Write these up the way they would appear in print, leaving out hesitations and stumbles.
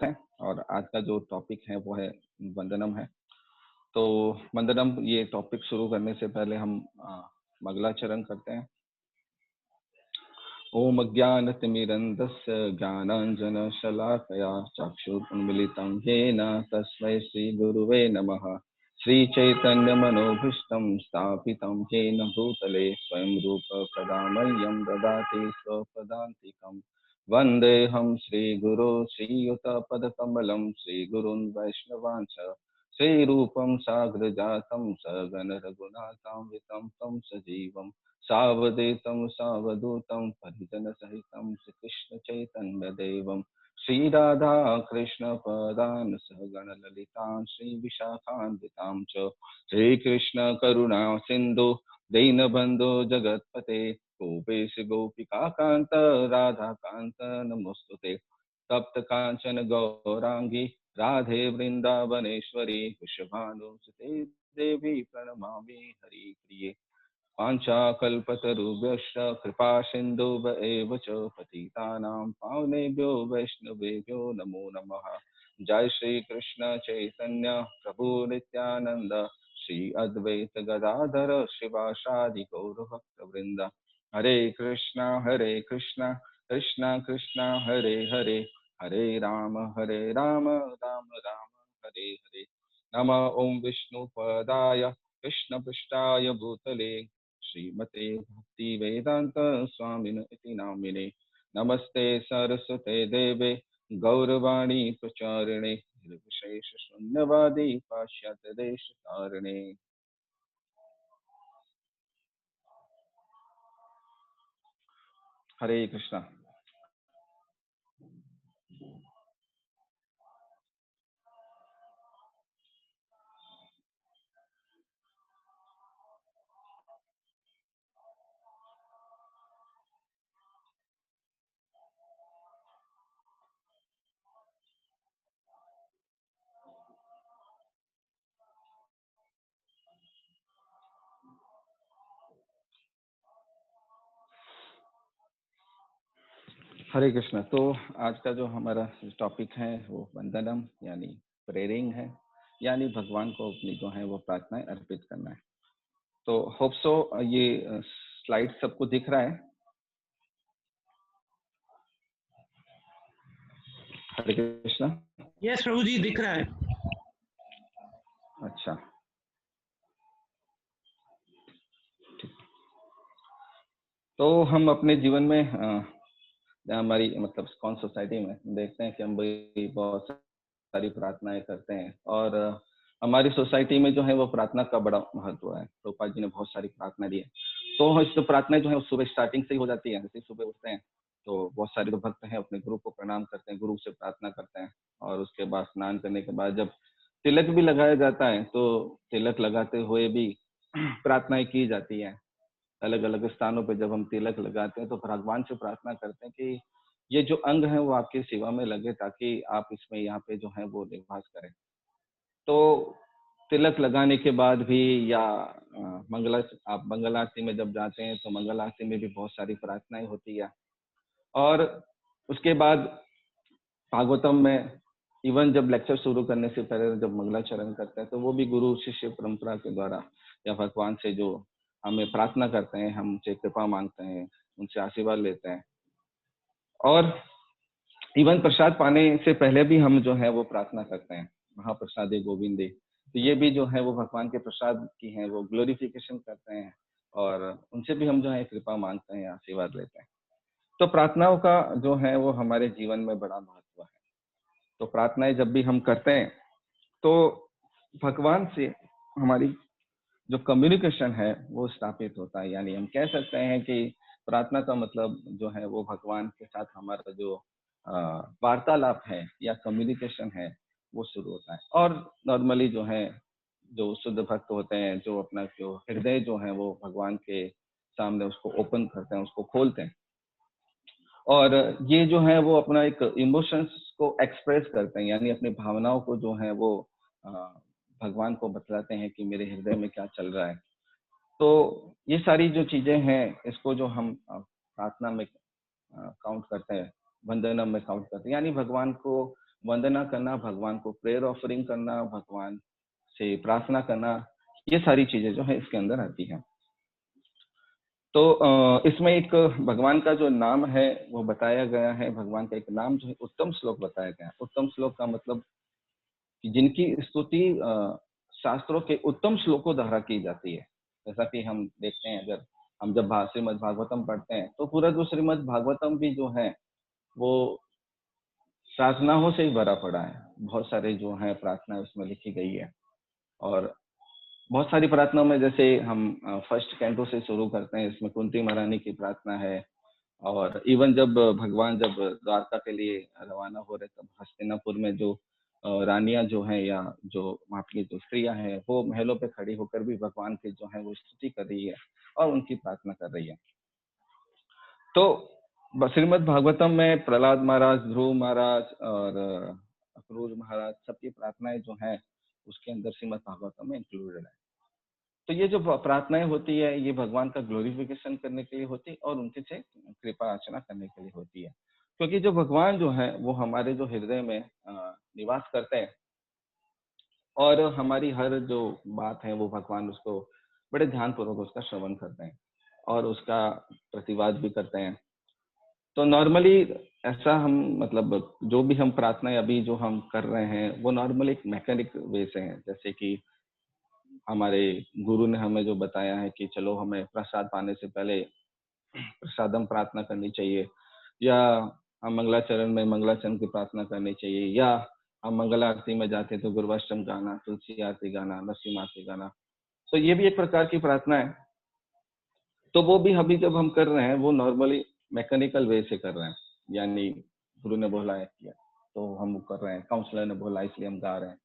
हैं। और आज का जो टॉपिक है वो है वंदनम है। तो वंदनम ये टॉपिक शुरू करने से पहले हम मंगलाचरण करते हैं। ओम अज्ञानतिमिरन्धस्य ज्ञानाञ्जनशलाकया चक्षुरुन्मीलितं येन तस्मै श्रीगुरुवे नमः। श्रीचैतन्यमनोभीष्टं स्थापितं येन भूतले स्वयं रूप कदा मह्यं ददाति स्वपदान्तिकम्। वन्देऽहं श्रीगुरो श्रीयुतपदकमलं श्रीगुरुन् वैष्णवांश्च श्रीरूपं साग्रजातं सगण रघुनाथान्वितं तं सजीवम् सावधूतं सावधूतं परिजनसहितं श्रीकृष्ण चैतन्य देवं श्रीराधा कृष्ण पदान् सहगण ललितां श्रीविशाखान्वितां च श्रीकृष्ण करुणा सिन्धु दीनबन्धो जगत्पते गोपेश गोपिका कान्त राधा कान्त नमोस्तुते। तप्त कांचन गौरांगी राधे वृंदावनेश्वरी वृषभानुसुते देवी प्रणमामि हरिप्रिये। वाञ्छाकल्पतरुभ्यश्च कृपा सिन्धुभ्य एव च पतितानां पावनेभ्यो वैष्णवेभ्यो नमो नमः। जय श्री कृष्ण चैतन्य प्रभु नित्यानंद श्री अद्वैत गदाधर शिवासादि गौरभक्तवृंद। हरे कृष्णा कृष्णा कृष्णा हरे हरे, हरे राम राम राम हरे हरे। नमः ओं विष्णुपदाय कृष्णपृष्ठाय भूतले श्रीमते भक्ति वेदांत स्वामिन इति नामिने। नमस्ते सरस्वते देवे गौरवाणी प्रचारिणे निर्विशेष शून्यवादी पाश्चात्य देश तारिणे। हरे कृष्णा। हरे कृष्णा। तो आज का जो हमारा टॉपिक है वो वंदनम यानी प्रेयरिंग है, यानी भगवान को अपनी जो है वो प्रार्थनाएं अर्पित करना है। तो होप सो ये स्लाइड सबको दिख रहा है। हरे कृष्णा। यस प्रभु जी, दिख रहा है। अच्छा, तो हम अपने जीवन में हमारी मतलब कौन सोसाइटी में देखते हैं कि हम भी बहुत सारी प्रार्थनाएं करते हैं। और हमारी सोसाइटी में जो है वो प्रार्थना का बड़ा महत्व है। प्रभुपाद जी ने बहुत सारी प्रार्थना दी है। तो इस प्रार्थना जो है सुबह स्टार्टिंग से ही हो जाती है। जैसे सुबह उठते हैं तो बहुत सारे जो भक्त हैं अपने गुरु को प्रणाम करते हैं, गुरु से प्रार्थना करते हैं। और उसके बाद स्नान करने के बाद जब तिलक भी लगाया जाता है तो तिलक लगाते हुए भी प्रार्थनाएं की जाती है। अलग अलग स्थानों पे जब हम तिलक लगाते हैं तो भगवान से प्रार्थना करते हैं कि ये जो अंग है वो आपकी सेवा में लगे, ताकि आप इसमें यहाँ पे जो है वो निवास करें। तो तिलक लगाने के बाद भी या आप मंगल आरती में जब जाते हैं तो मंगल आरती में भी बहुत सारी प्रार्थनाएं होती है। और उसके बाद भागवतम में इवन जब लेक्चर शुरू करने से पहले जब मंगलाचरण करते हैं तो वो भी गुरु शिष्य परंपरा के द्वारा या भगवान से जो हमें प्रार्थना करते हैं, हम उनसे कृपा मांगते हैं, उनसे आशीर्वाद लेते हैं। और इवन प्रसाद पाने से पहले भी हम जो है वो प्रार्थना करते हैं, महाप्रसादे गोविंदे। तो ये भी जो है वो भगवान के प्रसाद की है, वो ग्लोरिफिकेशन करते हैं और उनसे भी हम जो है कृपा मांगते हैं, आशीर्वाद लेते हैं। तो प्रार्थनाओं का जो है वो हमारे जीवन में बड़ा महत्व है। तो प्रार्थनाएं जब भी हम करते हैं तो भगवान से हमारी जो कम्युनिकेशन है वो स्थापित होता है। यानी हम कह सकते हैं कि प्रार्थना का मतलब जो है वो भगवान के साथ हमारा जो वार्तालाप है या कम्युनिकेशन है वो शुरू होता है। और नॉर्मली जो है जो शुद्ध भक्त होते हैं, जो अपना जो हृदय जो है वो भगवान के सामने उसको ओपन करते हैं, उसको खोलते हैं। और ये जो है वो अपना एक इमोशंस को एक्सप्रेस करते हैं, यानी अपनी भावनाओं को जो है वो अ, भगवान को बतलाते हैं कि मेरे हृदय में क्या चल रहा है। तो ये सारी जो चीजें हैं इसको जो हम प्रार्थना में काउंट करते हैं, वंदनम में काउंट करते हैं। यानी भगवान को वंदना करना, भगवान को प्रेयर ऑफरिंग करना, भगवान से प्रार्थना करना, ये सारी चीजें जो है इसके अंदर आती हैं। तो इसमें एक भगवान का जो नाम है वो बताया गया है, भगवान का एक नाम जो है उत्तम श्लोक बताया गया है। उत्तम श्लोक का मतलब कि जिनकी स्तुति शास्त्रों के उत्तम श्लोकों द्वारा की जाती है। जैसा कि हम देखते हैं, अगर हम जब श्रीमद् भागवतम पढ़ते हैं तो पूरा जो श्रीमद् भागवतम भी जो है वो प्रार्थनाओं से ही भरा पड़ा है। बहुत सारे जो है प्रार्थना उसमें लिखी गई है, और बहुत सारी प्रार्थनाओं में जैसे हम फर्स्ट कैंटो से शुरू करते हैं, इसमें कुंती महारानी की प्रार्थना है। और इवन जब भगवान जब द्वारका के लिए रवाना हो रहे तब हस्तिनापुर में जो रानियां जो हैं या जो वहाँ की जो स्त्रियां हैं वो महलों पे खड़ी होकर भी भगवान की जो है वो स्तुति कर रही है और उनकी प्रार्थना कर रही है। तो श्रीमद् भागवतम में प्रहलाद महाराज, ध्रुव महाराज और अक्रूर महाराज सबकी प्रार्थनाएं जो हैं उसके अंदर श्रीमद् भागवतम में इंक्लूडेड है। तो ये जो प्रार्थनाएं होती है ये भगवान का ग्लोरिफिकेशन करने के लिए होती है और उनके से कृपा अर्चना करने के लिए होती है, क्योंकि जो भगवान जो है वो हमारे जो हृदय में निवास करते हैं और हमारी हर जो बात है वो भगवान उसको बड़े ध्यान पूर्वक उसका श्रवण करते हैं और उसका प्रतिवाद भी करते हैं। तो नॉर्मली ऐसा हम मतलब जो भी हम प्रार्थनाएं अभी जो हम कर रहे हैं वो नॉर्मली एक मैकेनिक वे से है। जैसे कि हमारे गुरु ने हमें जो बताया है कि चलो हमें प्रसाद पाने से पहले प्रसादम प्रार्थना करनी चाहिए, या हम मंगलाचरण में मंगलाचरण की प्रार्थना करनी चाहिए, या हम मंगल आरती में जाते तो गुरुवाष्टम गाना, तुलसी आरती गाना, नरसिंह आरती गाना। तो ये भी एक प्रकार की प्रार्थना है। तो वो भी अभी जब हम कर रहे हैं वो नॉर्मली मैकेनिकल वे से कर रहे हैं, यानी गुरु ने बोला है किया तो हम वो कर रहे हैं, काउंसलर ने बोला इसलिए हम गा रहे हैं,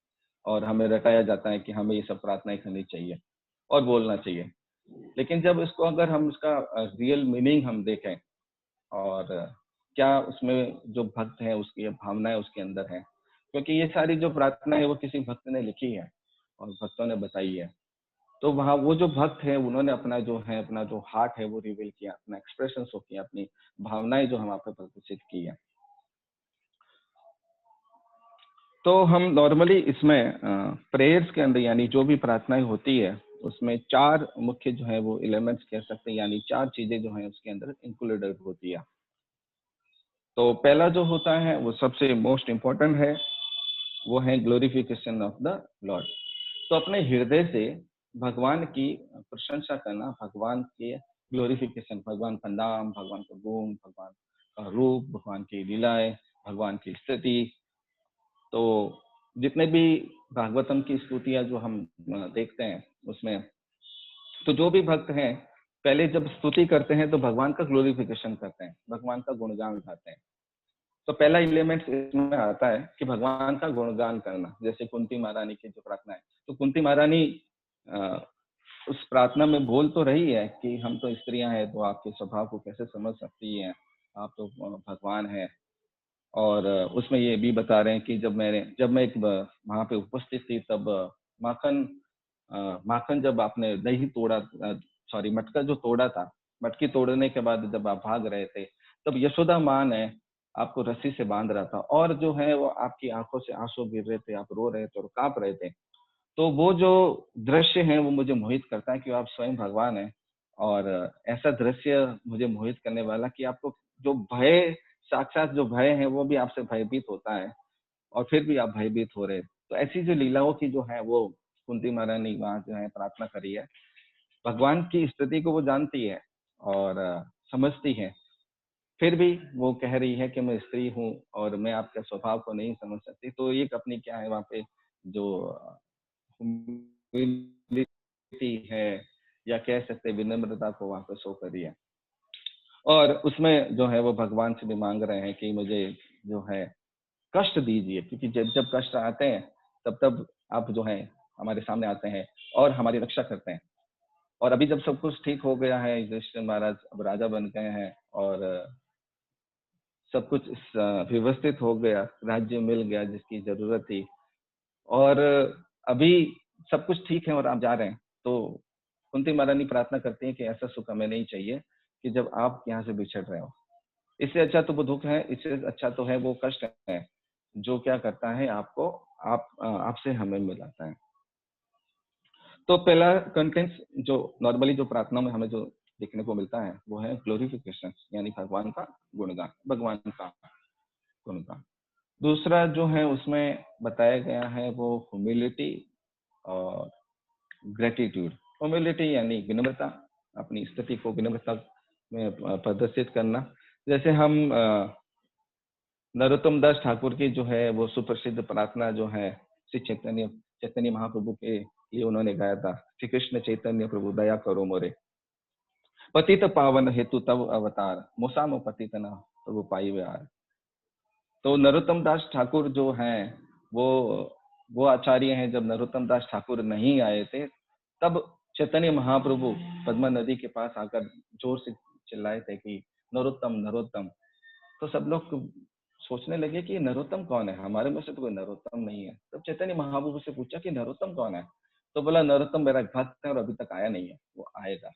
और हमें रटाया जाता है कि हमें ये सब प्रार्थनाएं करनी चाहिए और बोलना चाहिए। लेकिन जब इसको अगर हम इसका रियल मीनिंग हम देखें और क्या उसमें जो भक्त है उसकी ये भावनाएं उसके अंदर है, क्योंकि ये सारी जो प्रार्थना है वो किसी भक्त ने लिखी है और भक्तों ने बताई है। तो वहाँ वो जो भक्त है उन्होंने अपना जो है अपना जो हार्ट है वो रिवील किया, अपना एक्सप्रेशन शो किया, अपनी भावनाएं जो हम आप पे प्रदर्शित की है। तो हम नॉर्मली इसमें प्रेयर्स के अंदर यानी जो भी प्रार्थनाएं होती है उसमें चार मुख्य जो है वो एलिमेंट्स कह सकते हैं, यानी चार चीजें जो है उसके अंदर इंक्लूडेड होती है। तो पहला जो होता है वो सबसे मोस्ट इम्पोर्टेंट है, वो है ग्लोरिफिकेशन ऑफ द लॉर्ड। तो अपने हृदय से भगवान की प्रशंसा करना, भगवान के ग्लोरिफिकेशन, भगवान का नाम, भगवान का गुण, भगवान का रूप, भगवान की लीलाएं, भगवान की स्तुति। तो जितने भी भागवतम की स्तुतियां जो हम देखते हैं उसमें, तो जो भी भक्त हैं पहले जब स्तुति करते हैं तो भगवान का ग्लोरिफिकेशन करते हैं, भगवान का गुणगान गाते हैं। तो पहला एलिमेंट इसमें आता है कि भगवान का गुणगान करना। जैसे कुंती महारानी की जो प्रार्थना है, तो कुंती महारानी अ, उस प्रार्थना में बोल तो रही है कि हम तो स्त्रियां हैं तो आपके स्वभाव को कैसे समझ सकती हैं, आप तो भगवान हैं। और उसमें ये भी बता रहे हैं कि जब मैं एक वहां पे उपस्थित थी तब माखन माखन जब आपने दही तोड़ा, सॉरी मटका जो तोड़ा था, मटकी तोड़ने के बाद जब आप भाग रहे थे तब यशोदा माँ ने आपको रस्सी से बांध रहा था और जो है वो आपकी आंखों से आंसू गिर रहे थे, आप रो रहे थे और कांप रहे थे। तो वो जो दृश्य है वो मुझे मोहित करता है कि आप स्वयं भगवान हैं। और ऐसा दृश्य मुझे मोहित करने वाला कि आपको जो भय, साक्षात जो भय है वो भी आपसे भयभीत होता है और फिर भी आप भयभीत हो रहे हैं। तो ऐसी जो लीलाओं की जो है वो कुंती महारानी वहाँ जो है प्रार्थना करी है। भगवान की स्थिति को वो जानती है और समझती है, फिर भी वो कह रही है कि मैं स्त्री हूँ और मैं आपके स्वभाव को नहीं समझ सकती। तो एक अपनी क्या है वहाँ पे जो ह्यूमिलिटी है या कह सकते हैं विनम्रता को वहाँ पे शो करी है। और उसमें जो है वो भगवान से भी मांग रहे हैं कि मुझे जो है कष्ट दीजिए, क्योंकि जब जब कष्ट आते हैं तब तब आप जो है हमारे सामने आते हैं और हमारी रक्षा करते हैं। और अभी जब सब कुछ ठीक हो गया है, युधिष्ठिर महाराज अब राजा बन गए हैं और सब कुछ व्यवस्थित हो गया, राज्य मिल गया जिसकी जरूरत थी, और अभी सब कुछ ठीक है और आप जा रहे हैं, तो कुंती महारानी प्रार्थना करती हैं कि ऐसा सुख हमें नहीं चाहिए कि जब आप यहाँ से बिछड़ रहे हो। इससे अच्छा तो वो दुख है, इससे अच्छा तो है वो कष्ट है। जो क्या करता है आपको आपसे हमें मिलाता है। तो पहला कंटेंट्स जो नॉर्मली जो प्रार्थना में हमें जो देखने को मिलता है वो है ग्लोरिफिकेशन, यानी भगवान का गुणगान, भगवान का गुणगान। दूसरा जो है उसमें बताया गया है वो ह्यूमिलिटी और ग्रेटिट्यूड। ह्यूमिलिटी यानी विनम्रता, अपनी स्थिति को विनम्रता में प्रदर्शित करना। जैसे हम नरोत्तम दास ठाकुर की जो है वो सुप्रसिद्ध प्रार्थना जो है श्री चैतन्य चैतन्य महाप्रभु के लिए उन्होंने गाया था, श्री कृष्ण चैतन्य प्रभु दया करो मोरे, पतित पावन हेतु तब अवतार, मोसाम पतित न प्रभु पाई आर। तो नरोत्तम दास ठाकुर जो हैं वो वो आचार्य हैं, जब नरोत्तम दास ठाकुर नहीं आए थे तब चैतन्य महाप्रभु पद्मा नदी के पास आकर जोर से चिल्लाए थे कि नरोत्तम नरोत्तम। तो सब लोग सोचने लगे कि नरोत्तम कौन है, हमारे में से तो कोई नरोत्तम नहीं है। तब चैतन्य महाप्रभु से पूछा कि नरोत्तम कौन है, तो बोला नरोत्तम मेरा भक्त है और अभी तक आया नहीं है, वो आएगा।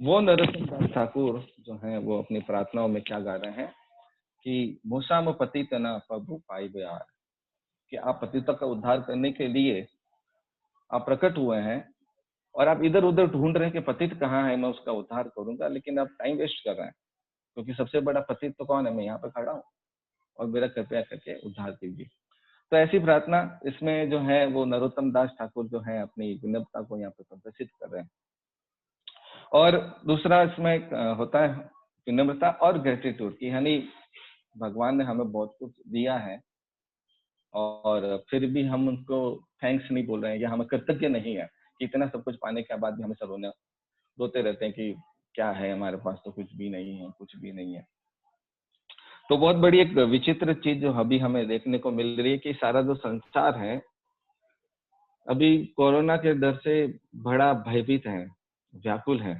वो नरोत्तम दास ठाकुर जो है वो अपनी प्रार्थनाओं में क्या गा रहे हैं कि मूसा पतित न प्रभु पाई बिहार, कि आप पतितों का उद्धार करने के लिए आप प्रकट हुए हैं और आप इधर उधर ढूंढ रहे हैं कि पतित कहाँ है, मैं उसका उद्धार करूंगा, लेकिन आप टाइम वेस्ट कर रहे हैं, क्योंकि सबसे बड़ा पतित तो कौन है, मैं यहाँ पे खड़ा हूँ और मेरा कृपया करके उद्धार कीजिए। तो ऐसी प्रार्थना इसमें जो है वो नरोत्तम दास ठाकुर जो है अपनी विनम्रता को यहाँ पे प्रदर्शित कर रहे हैं। और दूसरा इसमें होता है विनम्रता और ग्रेटिट्यूड की, यानी भगवान ने हमें बहुत कुछ दिया है और फिर भी हम उनको थैंक्स नहीं बोल रहे हैं या हम कृतज्ञ नहीं है कि इतना सब कुछ पाने के बाद भी हमें सब रोते रहते हैं कि क्या है हमारे पास, तो कुछ भी नहीं है, कुछ भी नहीं है। तो बहुत बड़ी एक विचित्र चीज जो अभी हमें देखने को मिल रही है कि सारा जो संसार है अभी कोरोना के डर से बड़ा भयभीत है, व्याकुल है,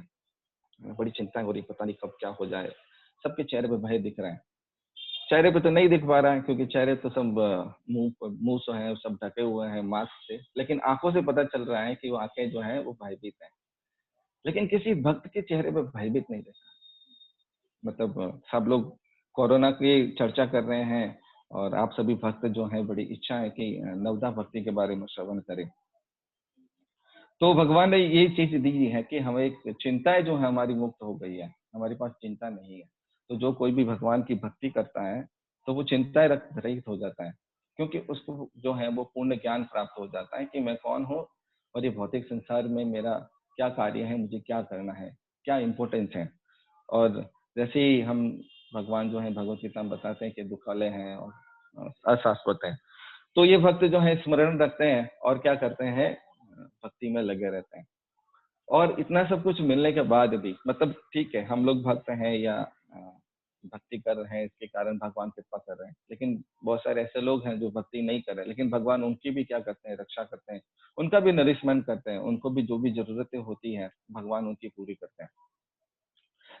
बड़ी चिंता हो रही, पता नहीं कब क्या हो जाए। सबके चेहरे पे भय दिख रहा है। चेहरे पे तो नहीं दिख पा रहा है क्योंकि चेहरे तो सब मुंह मुंह से है, सब ढके हुए हैं मास्क से, लेकिन आंखों से पता चल रहा है कि वो आंखें जो है वो भयभीत है। लेकिन किसी भक्त के चेहरे पे भयभीत नहीं दिखा। मतलब सब लोग कोरोना की चर्चा कर रहे हैं और आप सभी भक्त जो हैं बड़ी इच्छा है कि नवदा भक्ति के बारे में श्रवण करें। तो भगवान ने ये चीज दी है कि हमें एक चिंताएं जो है हमारी मुक्त हो गई है, हमारे पास चिंता नहीं है। तो जो कोई भी भगवान की भक्ति करता है तो वो चिंताएं रहित हो जाता है, क्योंकि उसको जो है वो पूर्ण ज्ञान प्राप्त हो जाता है कि मैं कौन हूँ और ये भौतिक संसार में मेरा क्या कार्य है, मुझे क्या करना है, क्या इम्पोर्टेंस है। और जैसे ही हम भगवान जो है भगवत गीता में बताते हैं कि दुखालय हैं और अशाश्वत हैं, तो ये भक्त जो है स्मरण रखते हैं और क्या करते हैं, भक्ति में लगे रहते हैं। और इतना सब कुछ मिलने के बाद भी, मतलब ठीक है हम लोग भक्त हैं या भक्ति कर रहे हैं इसके कारण भगवान कृपा कर रहे हैं, लेकिन बहुत सारे ऐसे लोग हैं जो भक्ति नहीं कर रहे, लेकिन भगवान उनकी भी क्या करते हैं, रक्षा करते हैं, उनका भी नरिशमेंट करते हैं, उनको भी जो भी जरूरतें होती हैं भगवान उनकी पूरी करते हैं।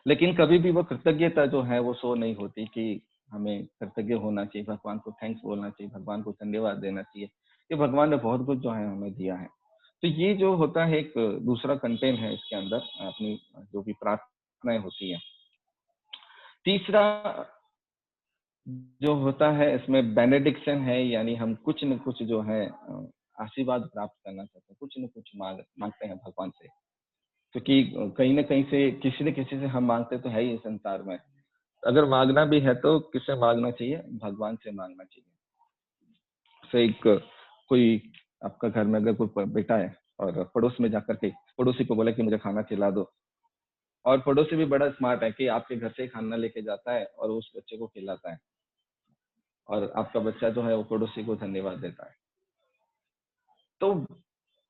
लेकिन कभी भी वो कृतज्ञता जो है वो शो नहीं होती कि हमें कृतज्ञ होना चाहिए, भगवान को थैंक्स बोलना चाहिए, भगवान को धन्यवाद देना चाहिए कि भगवान ने बहुत कुछ जो है हमें दिया है। तो ये जो होता है एक दूसरा कंटेंट है इसके अंदर, अपनी जो भी प्रार्थनाएं होती है। तीसरा जो होता है इसमें बेनेडिक्शन है, यानी हम कुछ न कुछ जो है आशीर्वाद प्राप्त करना चाहते हैं, कुछ न कुछ मांगते हैं भगवान से, क्योंकि कहीं ना कहीं से किसी न किसी से हम मांगते तो है ही इस संसार में। अगर मांगना भी है तो किससे मांगना चाहिए, भगवान से मांगना चाहिए। से एक कोई आपका घर में अगर कोई बेटा है और पड़ोस में जाकर के पड़ोसी को बोला कि मुझे खाना खिला दो, और पड़ोसी भी बड़ा स्मार्ट है कि आपके घर से ही खाना लेके जाता है और उस बच्चे को खिलाता है, और आपका बच्चा जो है वो पड़ोसी को धन्यवाद देता है। तो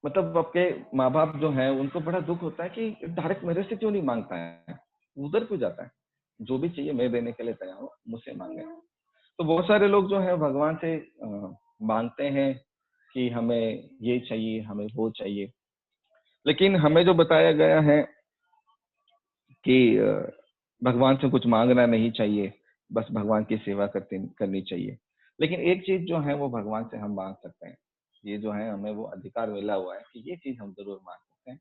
मतलब आपके माँ बाप जो है उनको बड़ा दुख होता है कि डायरेक्ट मेरे से क्यों नहीं मांगता है, उधर क्यों जाता है, जो भी चाहिए मैं देने के लिए तैयार हूँ, मुझसे मांगे। तो बहुत सारे लोग जो है भगवान से मांगते हैं कि हमें ये चाहिए, हमें वो चाहिए, लेकिन हमें जो बताया गया है कि भगवान से कुछ मांगना नहीं चाहिए, बस भगवान की सेवा करनी चाहिए। लेकिन एक चीज जो है वो भगवान से हम मांग सकते हैं, ये जो है हमें वो अधिकार मिला हुआ है कि ये चीज हम जरूर मांग सकते हैं।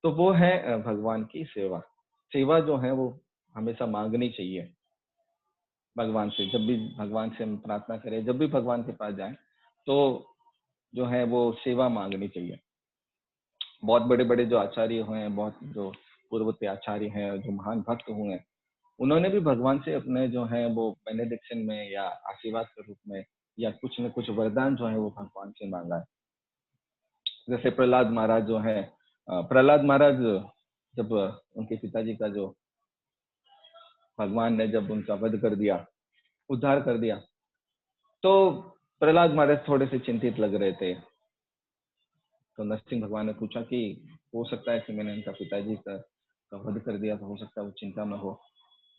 तो वो है भगवान की सेवा। सेवा जो है वो हमेशा मांगनी चाहिए। भगवान से, जब भी भगवान से हम प्रार्थना करें, जब भी भगवान के पास जाएँ, तो जो है वो सेवा माँगनी चाहिए। बहुत बड़े-बड़े जो आचार्य हुए हैं, बहुत जो पूर्ववर्ती आचार्य हैं, जो महान भक्त हुए हैं, उन्होंने भी भगवान से अपने जो है वो बेनेडिक्शन में या आशीर्वाद के रूप में या कुछ न कुछ वरदान जो है वो भगवान से माँगा है। जैसे प्रहलाद महाराज जो हैं, प्रहलाद महाराज जब उनके पिताजी का जो भगवान ने जब उनका वध कर दिया, उद्धार कर दिया, तो प्रहलाद महाराज थोड़े से चिंतित लग रहे थे। तो नरसिंह भगवान ने पूछा कि हो सकता है कि मैंने उनका पिताजी का वध कर दिया, तो हो सकता है वो चिंता में हो।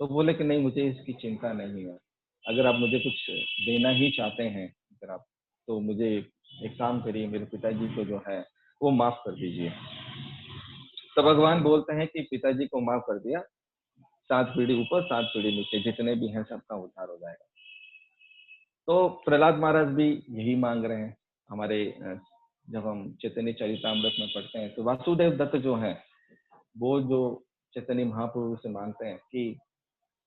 तो बोले कि नहीं, मुझे इसकी चिंता नहीं है। अगर आप मुझे कुछ देना ही चाहते हैं, अगर आप, तो मुझे एक काम करिए, मेरे पिताजी को जो है वो माफ कर दीजिए। तो भगवान बोलते हैं कि पिताजी को माफ कर दिया, 7 पीढ़ी ऊपर 7 पीढ़ी नीचे जितने भी हैं सबका उद्धार हो जाएगा। तो प्रहलाद महाराज भी यही मांग रहे हैं। हमारे जब हम चैतन्य चरितामृत में पढ़ते हैं तो वासुदेव दत्त जो है, वो जो चैतन्य महाप्रभु से मांगते हैं कि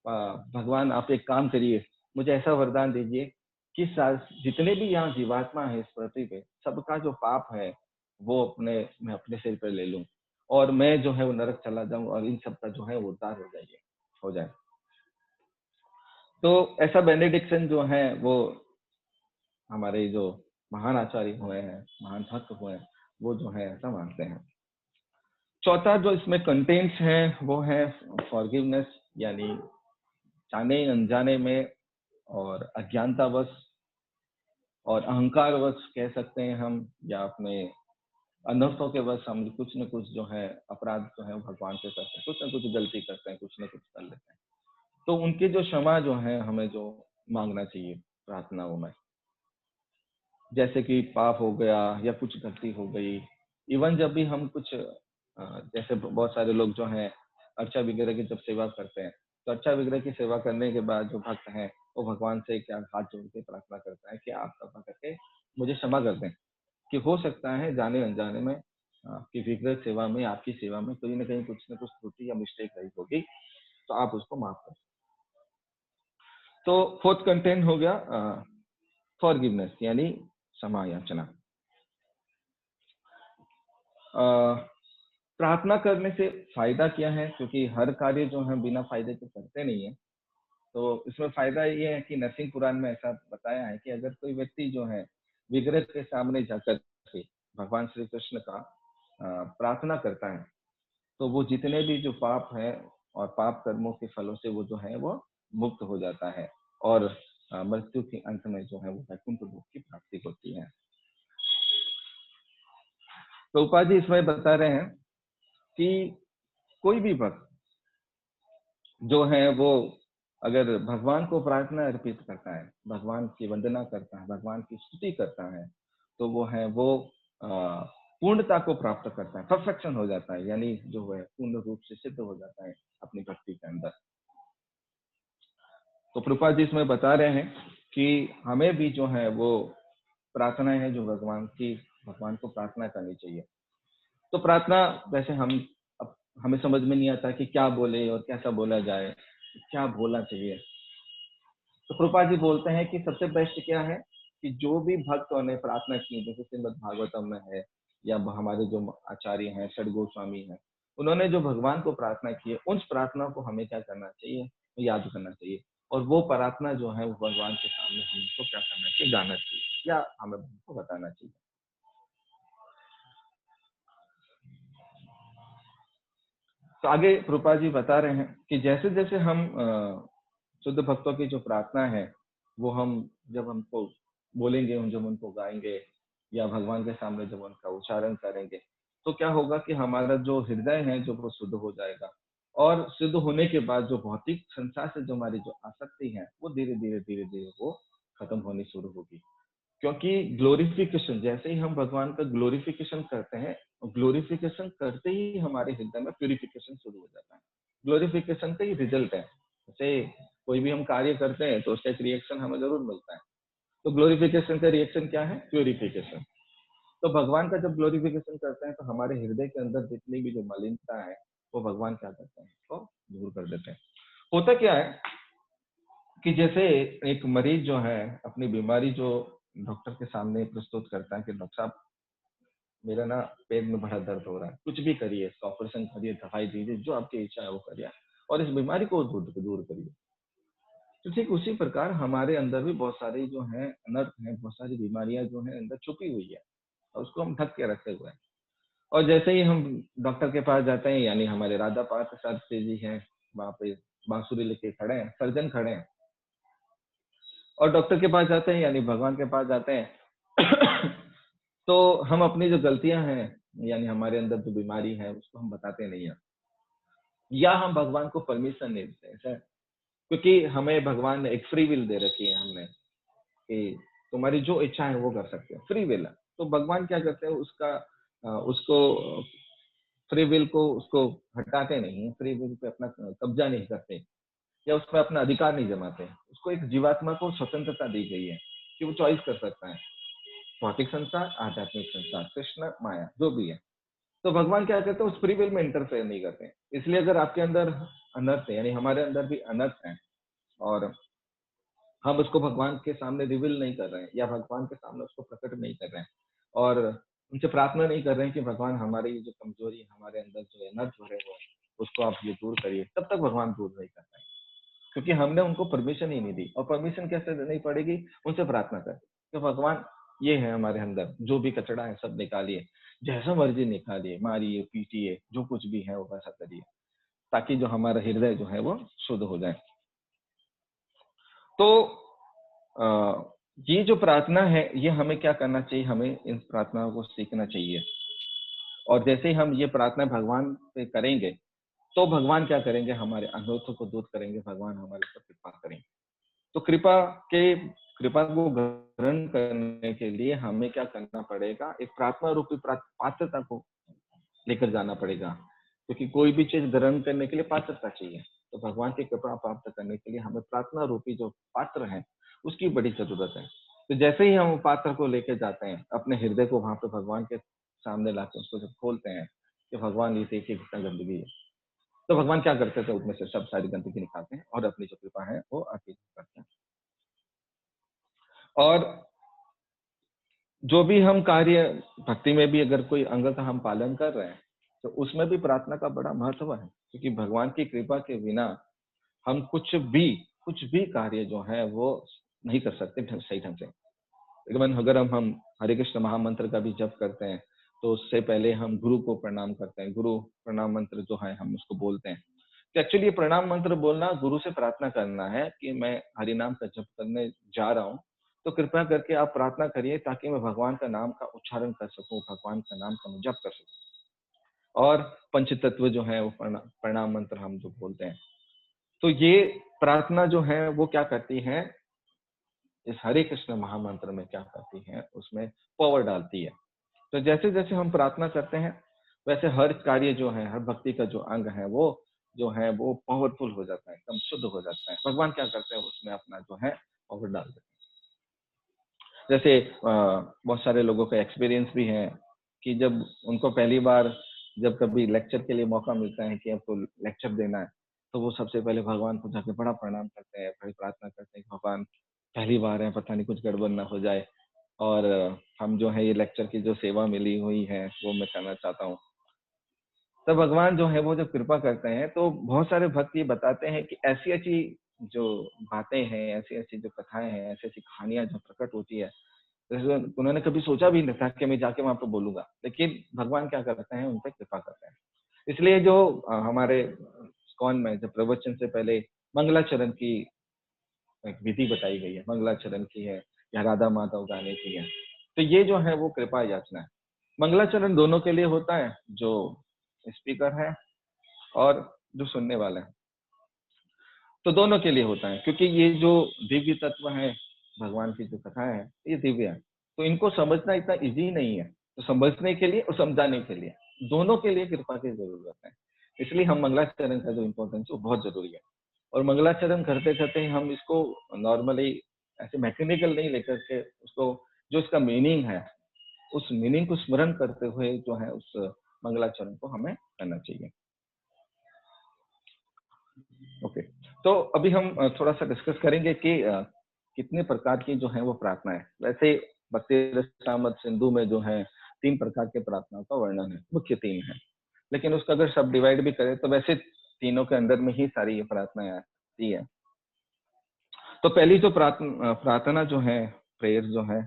अ, भगवान आप एक काम करिए, मुझे ऐसा वरदान दीजिए कि जितने भी यहाँ जीवात्मा है इस पृथ्वी पे, सबका जो पाप है वो मैं अपने सिर पर ले लूं, और मैं जो है वो नरक चला जाऊं, और इन सब का जो है वो उद्धार हो जाए। तो ऐसा बेनेडिक्शन जो है वो हमारे जो महान आचार्य हुए हैं, महान भक्त हुए हैं, वो जो है ऐसा मानते हैं। चौथा जो इसमें कंटेंट्स है वो है फॉरगिवनेस, यानी जाने अनजाने में और अज्ञानतावश और अहंकारवश कह सकते हैं हम, या अपने अनर्थों के वश हम कुछ न कुछ जो है अपराध जो है भगवान से करते हैं, कुछ न कुछ गलती करते हैं, कुछ न कुछ कर लेते हैं। तो उनकी जो क्षमा जो है हमें जो मांगना चाहिए प्रार्थनाओं में, जैसे कि पाप हो गया या कुछ गलती हो गई। इवन जब भी हम कुछ जैसे बहुत सारे लोग जो हैं अर्चा विग्रह की जब सेवा करते हैं, तो अर्चा विग्रह की सेवा करने के बाद जो भक्त हैं वो भगवान से क्या हाथ जोड़ के प्रार्थना करता है कि आप कृपा करके मुझे क्षमा कर दें, कि हो सकता है जाने अनजाने में आपकी विग्रह सेवा में, आपकी सेवा में कहीं ना कहीं कुछ ना कुछ त्रुटि या मिस्टेक रही होगी, तो आप उसको माफ कर। तो फोर्थ कंटेंट हो गया फॉरगिवनेस, यानी क्षमा याचना। प्रार्थना करने से फायदा क्या है, क्योंकि हर कार्य जो है बिना फायदे के करते नहीं है। तो इसमें फायदा ये है कि नरसिंह पुराण में ऐसा बताया है कि अगर कोई व्यक्ति जो है विग्रह के सामने जाकर के भगवान श्री कृष्ण का प्रार्थना करता है, तो वो जितने भी जो पाप है और पाप कर्मों के फलों से वो जो है वो मुक्त हो जाता है, और मृत्यु के अंत में जो है वो वैकुंठ लोक की प्राप्ति होती है। तो उपाधि इसमें बता रहे हैं कि कोई भी भक्त जो है वो अगर भगवान को प्रार्थना अर्पित करता है, भगवान की वंदना करता है, भगवान की स्तुति करता है, तो वो है वो अ, पूर्णता को प्राप्त करता है, परफेक्शन हो जाता है, यानी जो है पूर्ण रूप से सिद्ध हो जाता है अपनी भक्ति के अंदर। तो प्रभुपाद जी इसमें बता रहे हैं कि हमें भी जो है वो प्रार्थनाएं हैं जो भगवान को प्रार्थना करनी चाहिए। तो प्रार्थना वैसे अब हमें समझ में नहीं आता कि क्या बोले और कैसा बोला जाए, क्या बोलना चाहिए। तो प्रभुपाद जी बोलते हैं कि सबसे बेस्ट क्या है कि जो भी भक्तों ने प्रार्थना की, जैसे श्रीमद् भागवतम में है या हमारे जो आचार्य हैं, षड गोस्वामी हैं, उन्होंने जो भगवान को प्रार्थना की है, उन प्रार्थना को हमें क्या करना चाहिए, याद करना चाहिए। और वो प्रार्थना जो है वो भगवान के सामने हमको क्या करना चाहिए, गाना चाहिए या हमें उनको बताना चाहिए। तो आगे प्रभुपाद जी बता रहे हैं कि जैसे जैसे हम शुद्ध भक्तों की जो प्रार्थना है वो हम जब हमको बोलेंगे, हम जब उनको गाएंगे या भगवान के सामने जब उनका उच्चारण करेंगे, तो क्या होगा कि हमारा जो हृदय है जो वो शुद्ध हो जाएगा, और शुद्ध होने के बाद जो भौतिक संसार से जो हमारी जो आसक्ति है वो धीरे धीरे वो खत्म होनी शुरू होगी। क्योंकि ग्लोरिफिकेशन, जैसे ही हम भगवान का ग्लोरिफिकेशन करते हैं, ग्लोरिफिकेशन करते ही हमारे हृदय में प्यूरिफिकेशन शुरू हो जाता है। ग्लोरिफिकेशन का ही रिजल्ट है। जैसे कोई भी हम कार्य करते हैं तो उसका एक रिएक्शन हमें जरूर मिलता है। तो ग्लोरिफिकेशन का रिएक्शन क्या है, प्यूरिफिकेशन। तो भगवान का जब ग्लोरिफिकेशन करते हैं तो हमारे हृदय के अंदर जितनी भी जो मलिनता है वो भगवान क्या करते हैं, तो दूर कर देते हैं। होता क्या है कि जैसे एक मरीज जो है अपनी बीमारी जो डॉक्टर के सामने प्रस्तुत करता है कि डॉक्टर साहब मेरा ना पेट में बड़ा दर्द हो रहा है, कुछ भी करिए, इसका ऑपरेशन करिए, दवाई दीजिए, जो आपकी इच्छा है वो करिए और इस बीमारी को दूर दूर करिए। तो ठीक उसी प्रकार हमारे अंदर भी बहुत सारी जो है अनर्थ है, बहुत सारी बीमारियां जो है अंदर छुपी हुई है और उसको हम ढक के रखे हुए हैं। और जैसे ही हम डॉक्टर के पास जाते हैं, यानी हमारे राधा पार्थ शास्त्री जी हैं, वहाँ पे बांसुरी लेके खड़े हैं, सर्जन खड़े हैं और डॉक्टर के पास जाते हैं यानी भगवान के पास जाते हैं तो हम अपनी जो गलतियां हैं यानी हमारे अंदर जो बीमारी है उसको हम बताते नहीं है या हम भगवान को परमिशन नहीं देते ऐसा। क्योंकि हमें भगवान ने एक फ्री विल दे रखी है हमने कि तुम्हारी जो इच्छा है वो कर सकते हो, फ्री विल है। तो भगवान क्या करते हैं उसका उसको फ्री विल को उसको हटाते नहीं, फ्री विल पे अपना कब्जा नहीं करते या उसमें अपना अधिकार नहीं जमाते। उसको एक जीवात्मा को स्वतंत्रता दी गई है कि वो चॉइस कर सकता है, भौतिक संसार, आध्यात्मिक संसार, कृष्ण, माया, जो भी है। तो भगवान क्या करते हैं उस फ्री विल में इंटरफेयर नहीं करते हैं। इसलिए अगर आपके अंदर अनर्थ है यानी हमारे अंदर भी अनर्थ है और हम उसको भगवान के सामने रिवील नहीं कर रहे हैं या भगवान के सामने उसको प्रकट नहीं कर रहे हैं और उनसे प्रार्थना नहीं कर रहे हैं कि भगवान हमारी ये जो कमजोरी हमारे अंदर जो अनर्थ भरे हुए हैं उसको आप ये दूर करिए, तब तक भगवान दूर नहीं कर पाएंगे। क्योंकि हमने उनको परमिशन ही नहीं दी और परमिशन कैसे देनी पड़ेगी, उनसे प्रार्थना करके तो भगवान ये है हमारे अंदर जो भी कचरा है सब निकालिए, जैसा मर्जी निकालिए, मारिए पीटिए, जो कुछ भी है वो वैसा करिए ताकि जो हमारा हृदय जो है वो शुद्ध हो जाए। तो ये जो प्रार्थना है ये हमें क्या करना चाहिए, हमें इन प्रार्थनाओं को सीखना चाहिए और जैसे ही हम ये प्रार्थना भगवान से करेंगे तो भगवान क्या करेंगे, हमारे अनर्थों को दूर करेंगे, भगवान हमारे ऊपर कृपा करेंगे। तो कृपा को ग्रहण करने के लिए हमें क्या करना पड़ेगा, एक प्रार्थना रूपी पात्रता को लेकर जाना पड़ेगा क्योंकि कोई भी चीज ग्रहण करने के लिए पात्रता चाहिए। तो भगवान की कृपा प्राप्त करने के लिए हमें प्रार्थना रूपी जो पात्र है उसकी बड़ी जरूरत है। तो जैसे ही हम पात्र को लेके जाते हैं अपने हृदय को वहां पे भगवान के सामने लाके उसको जब खोलते हैं कि भगवान ये देखिए कितना गंदगी है, तो भगवान क्या करते थे उसमें से सब सारी गंदगी निकालते हैं और अपनी जो कृपा है वो अर्पित करते हैं। और जो भी हम कार्य भक्ति में भी अगर कोई अंग का हम पालन कर रहे हैं तो उसमें भी प्रार्थना का बड़ा महत्व है क्योंकि भगवान की कृपा के बिना हम कुछ भी कार्य जो है वो नहीं कर सकते सही ढंग से। इवन अगर हम हरे कृष्ण महामंत्र का भी जप करते हैं तो उससे पहले हम गुरु को प्रणाम करते हैं, गुरु प्रणाम मंत्र जो है हम उसको बोलते हैं। तो एक्चुअली ये प्रणाम मंत्र बोलना गुरु से प्रार्थना करना है कि मैं हरि नाम का जप करने जा रहा हूँ, तो कृपया करके आप प्रार्थना करिए ताकि मैं भगवान का नाम का उच्चारण कर सकूं, भगवान का नाम का मैं जप कर सकूं। और पंच तत्व जो है वो प्रणाम मंत्र हम जो बोलते हैं, तो ये प्रार्थना जो है वो क्या करती है, इस हरे कृष्ण महामंत्र में क्या करती है उसमें पावर डालती है। तो जैसे जैसे हम प्रार्थना करते हैं वैसे हर कार्य जो है, हर भक्ति का जो अंग है वो जो है वो पावरफुल हो जाता है, एकदम शुद्ध हो जाता है। भगवान क्या करते हैं उसमें अपना जो है पावर डाल देते हैं। जैसे बहुत सारे लोगों का एक्सपीरियंस भी है कि जब उनको पहली बार जब कभी लेक्चर के लिए मौका मिलता है कि आपको लेक्चर देना है, तो वो सबसे पहले भगवान को जाके बड़ा प्रणाम करते हैं, बड़ी प्रार्थना करते हैं कि भगवान पहली बार है, पता नहीं कुछ गड़बड़ ना हो जाए और हम जो है ये लेक्चर की जो सेवा मिली हुई है वो मैं करना चाहता हूँ। तो भगवान जो है वो जब कृपा करते हैं तो बहुत सारे भक्त ये बताते हैं कि ऐसी ऐसी जो बातें हैं, ऐसी ऐसी जो कथाएं हैं, ऐसी ऐसी कहानियां जो प्रकट होती है, जैसे उन्होंने कभी सोचा भी नहीं था कि मैं जाके वहां पे बोलूंगा, लेकिन भगवान क्या करते हैं उन पे कृपा करते हैं। इसलिए जो हमारे इस्कॉन में जब प्रवचन से पहले मंगलाचरण की एक विधि बताई गई है, मंगलाचरण की है या राधा माधव गाने की है, तो ये जो है वो कृपा याचना है। मंगलाचरण दोनों के लिए होता है, जो स्पीकर है और जो सुनने वाला है, तो दोनों के लिए होता है क्योंकि ये जो दिव्य तत्व है, भगवान की जो कथा है ये दिव्य है, तो इनको समझना इतना इजी नहीं है। तो समझने के लिए और समझाने के लिए दोनों के लिए कृपा की जरूरत है। इसलिए हम मंगलाचरण का जो इम्पोर्टेंस है वो बहुत जरूरी है। और मंगलाचरण करते करते हम इसको नॉर्मली ऐसे मैकेनिकल नहीं लेकर के उसको, जो इसका मीनिंग है उस मीनिंग को स्मरण करते हुए जो है उस मंगलाचरण को हमें करना चाहिए। ओके। तो अभी हम थोड़ा सा डिस्कस करेंगे कि कितने प्रकार की जो है वो प्रार्थना है। वैसे भक्ति रसामृत सिंधु में जो है 3 प्रकार के प्रार्थनाओं का वर्णन है, मुख्य 3 है। लेकिन उसका अगर सब डिवाइड भी करें तो वैसे तीनों के अंदर में ही सारी ये प्रार्थनाएं आती है। तो पहली जो प्रार्थना जो है, प्रेयर जो है,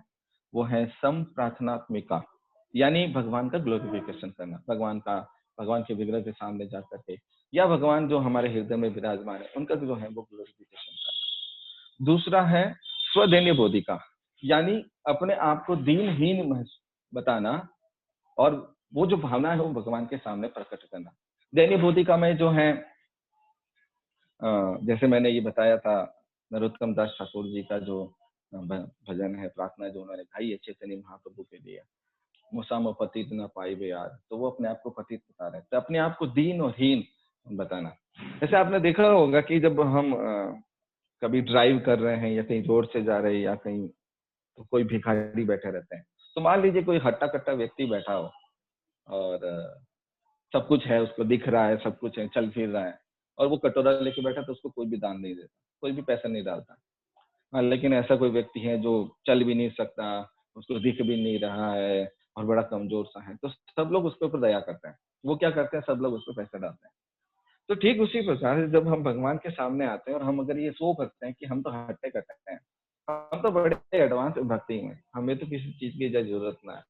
वो है सम प्रार्थनात्मिका, यानी भगवान का ग्लोरिफिकेशन करना, भगवान के विग्रह के सामने जा करके, या भगवान जो हमारे हृदय में विराजमान है उनका जो है वो ग्लोरिफिकेशन करना। दूसरा है स्वदेन्य बोधिका, यानी अपने आप को दीनहीन बताना, और वो जो भावना है वो भगवान के सामने प्रकट करना। दैन्य बोधिका में जो है जैसे मैंने ये बताया था, नरोत्तम दास ठाकुर जी का जो भजन है, प्रार्थना जो उन्होंने गाई है चैतन्य महाप्रभु के लिए, मुसाम पतित न पाइबे यार, तो वो अपने आप को पतित बता रहे हैं, तो अपने आप को दीन और हीन बताना। जैसे आपने देखा होगा कि जब हम कभी ड्राइव कर रहे हैं या कहीं रोड से जा रहे हैं या कहीं, तो कोई भिखारी बैठे रहते हैं, तो मान लीजिए कोई हट्टा कट्टा व्यक्ति बैठा हो और सब कुछ है, उसको दिख रहा है, सब कुछ है, चल फिर रहा है, और वो कटोरा लेके बैठा, तो उसको कोई भी दान नहीं देता, कोई भी पैसा नहीं डालता। हाँ, लेकिन ऐसा कोई व्यक्ति है जो चल भी नहीं सकता, उसको दिख भी नहीं रहा है और बड़ा कमजोर सा है, तो सब लोग उसके ऊपर दया करते हैं। वो क्या करते हैं, सब लोग उस पर पैसा डालते हैं। तो ठीक उसी प्रकार से जब हम भगवान के सामने आते हैं और हम अगर ये सो करते हैं कि हम तो हट्टे कट्टे हैं, हम तो बड़े एडवांस भक्ति में, हमें तो किसी चीज की जरूरत ना है,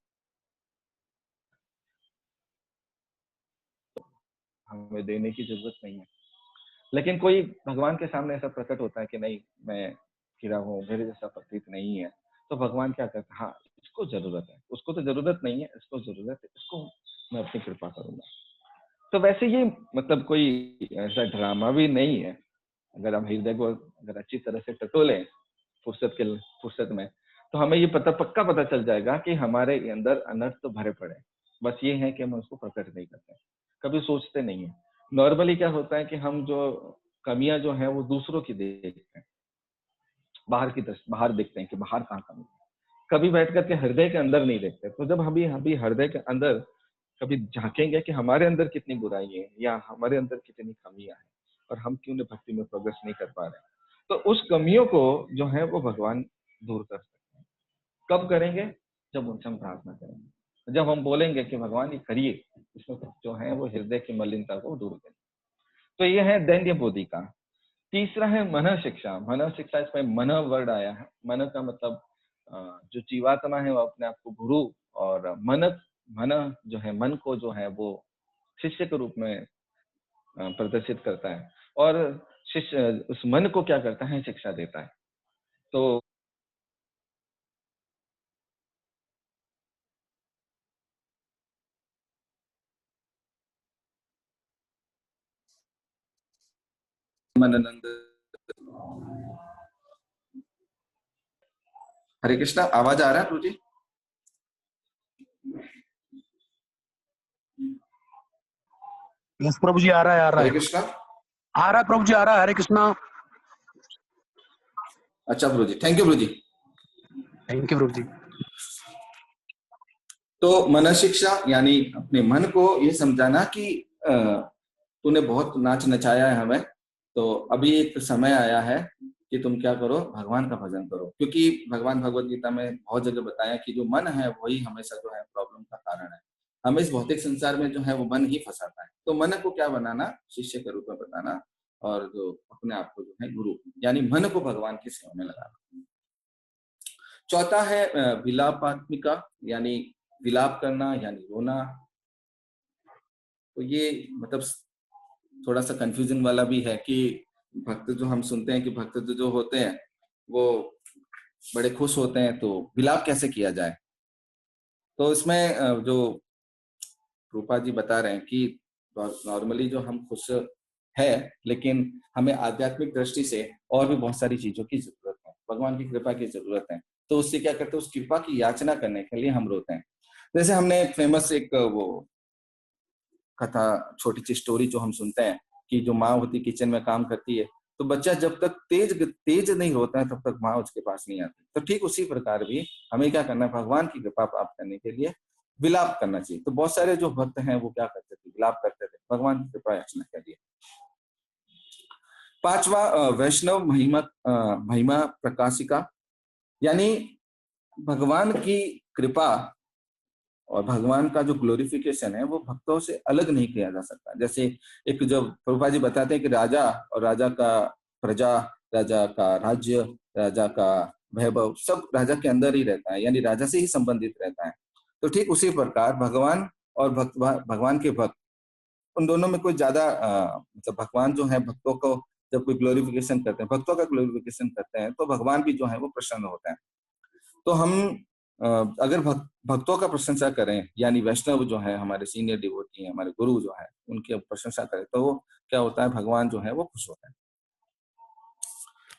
हमें देने की जरूरत नहीं है। लेकिन कोई भगवान के सामने ऐसा प्रकट होता है कि नहीं, मैं गिरा हूँ, मेरे जैसा प्रतीत नहीं है, तो भगवान क्या कहते हैं, हाँ इसको जरूरत है, उसको तो जरूरत नहीं है, इसको जरूरत है, इसको मैं अपनी कृपा करूंगा। तो वैसे ये मतलब कोई ऐसा ड्रामा भी नहीं है। अगर हम हृदय को अगर अच्छी तरह से टटोलें फुर्सत में, तो हमें ये पक्का पता चल जाएगा कि हमारे अंदर अनर्थ तो भरे पड़े हैं। बस ये है कि हम उसको प्रकट नहीं करते, कभी सोचते नहीं है। नॉर्मली क्या होता है कि हम जो कमियां जो हैं वो दूसरों की देखते हैं, बाहर देखते हैं कि बाहर कहाँ कमी है, कभी बैठ करके हृदय के अंदर नहीं देखते। तो जब हम अभी हृदय के अंदर कभी झांकेंगे कि हमारे अंदर कितनी बुराई है या हमारे अंदर कितनी कमियां हैं और हम क्यों ने भक्ति में प्रोग्रेस नहीं कर पा रहे हैं, तो उस कमियों को जो है वो भगवान दूर कर सकते हैं। कब करेंगे, जब उनसे हम प्रार्थना करेंगे, जब हम बोलेंगे कि भगवान ये करिए, इसमें जो है वो हृदय की मलिनता को दूर करिए। तो ये है दैन्य बोधि का। तीसरा है मन शिक्षा। मन शिक्षा, इसमें मन वर्ड आया है। मन का मतलब जो जीवात्मा है वो अपने आप को गुरु, और मन जो है, मन को जो है वो शिष्य के रूप में प्रदर्शित करता है, और शिष्य उस मन को क्या करता है, शिक्षा देता है। तो मननंद, हरे कृष्णा, आवाज आ रहा है प्रभु जी? यस प्रभु जी, आ रहा है, आ रहा हरे है, कृष्णा। आ रहा है प्रभु जी, आ रहा है। हरे कृष्णा। अच्छा प्रभु जी, थैंक यू प्रभु जी। थैंक यू प्रभु जी। तो मन शिक्षा यानी अपने मन को ये समझाना कि तूने बहुत नाच नचाया है हमें, तो अभी एक समय आया है कि तुम क्या करो, भगवान का भजन करो। क्योंकि भगवान भगवत गीता में बहुत जगह बताया कि जो मन है वही हमेशा जो है प्रॉब्लम का कारण है। हमें इस भौतिक संसार में जो है वो मन ही फंसाता है। तो मन को क्या बनाना, शिष्य के रूप में बताना, और जो अपने आप को जो है गुरु, यानी मन को भगवान की सेवा में लगाना। चौथा है विलापात्मिका, यानी विलाप करना यानी रोना। तो ये मतलब थोड़ा सा कंफ्यूजन वाला भी है कि भक्त जो हम सुनते हैं कि भक्त जो होते हैं वो बड़े खुश होते हैं, तो विलाप कैसे किया जाए। तो इसमें जो रूपा जी बता रहे हैं कि नॉर्मली जो हम खुश है, लेकिन हमें आध्यात्मिक दृष्टि से और भी बहुत सारी चीजों की जरूरत है, भगवान की कृपा की जरूरत है। तो उससे क्या करते हैं, उस कृपा की याचना करने के लिए हम रोते हैं। जैसे हमने फेमस एक वो कथा, छोटी सी स्टोरी जो हम सुनते हैं कि जो माँ होती किचन में काम करती है, तो बच्चा जब तक तेज तेज नहीं रोता है तब तक माँ उसके पास नहीं आती। तो ठीक उसी प्रकार भी हमें क्या करना है, भगवान की कृपा प्राप्त करने के लिए विलाप करना चाहिए। तो बहुत सारे जो भक्त हैं वो क्या करते थे, विलाप करते थे भगवान की कृपा याचना के लिए। पांचवा वैष्णव महिमा महिमा प्रकाशिका, यानी भगवान की कृपा और भगवान का जो ग्लोरिफिकेशन है वो भक्तों से अलग नहीं किया जा सकता। जैसे एक जो प्रभुपाद जी बताते हैं कि राजा और राजा का प्रजा, राजा का राज्य, राजा का वैभव सब राजा के अंदर ही रहता है, यानी राजा से ही संबंधित रहता है। तो ठीक उसी प्रकार भगवान और भगवान के भक्त, उन दोनों में कोई ज्यादा मतलब भगवान जो है भक्तों को जब कोई ग्लोरिफिकेशन करते हैं, भक्तों का ग्लोरिफिकेशन करते हैं, तो भगवान भी जो है वो प्रसन्न होते हैं। तो हम अगर भक्तों का प्रशंसा करें, यानी वैष्णव जो है हमारे सीनियर डिवोटी हैं, हमारे गुरु जो है उनकी प्रशंसा करें, तो वो क्या होता है, भगवान जो है वो खुश होता है।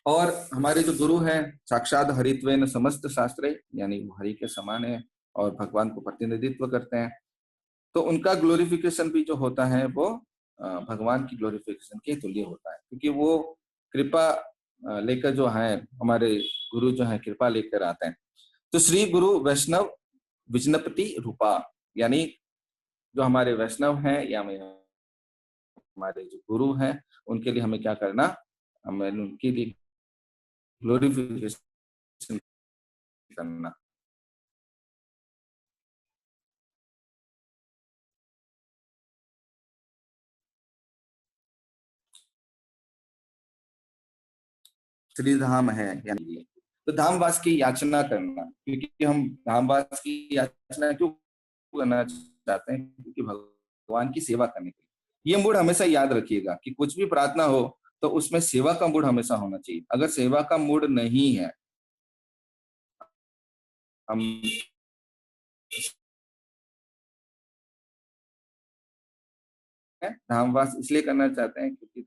और हमारे जो गुरु हैं साक्षात हरित्वेन समस्त शास्त्रे, यानी वो हरि के समान है और भगवान को प्रतिनिधित्व करते हैं। तो उनका ग्लोरिफिकेशन भी जो होता है वो भगवान की ग्लोरिफिकेशन के तुल्य होता है, क्योंकि वो कृपा लेकर जो है हमारे गुरु जो है कृपा लेकर आते हैं। तो श्री गुरु वैष्णव विजनपति रूपा, यानी जो हमारे वैष्णव हैं या हमारे जो गुरु हैं, उनके लिए हमें क्या करना, हमें उनके लिए ग्लोरिफिकेशन करना। श्री धाम है यानी, तो धामवास की याचना करना, क्योंकि हम धामवास की याचना क्यों करना चाहते हैं, क्योंकि भगवान की सेवा करने के लिए। ये मूड हमेशा याद रखिएगा कि कुछ भी प्रार्थना हो तो उसमें सेवा का मूड हमेशा होना चाहिए। अगर सेवा का मूड नहीं है, हम धामवास इसलिए करना चाहते हैं क्योंकि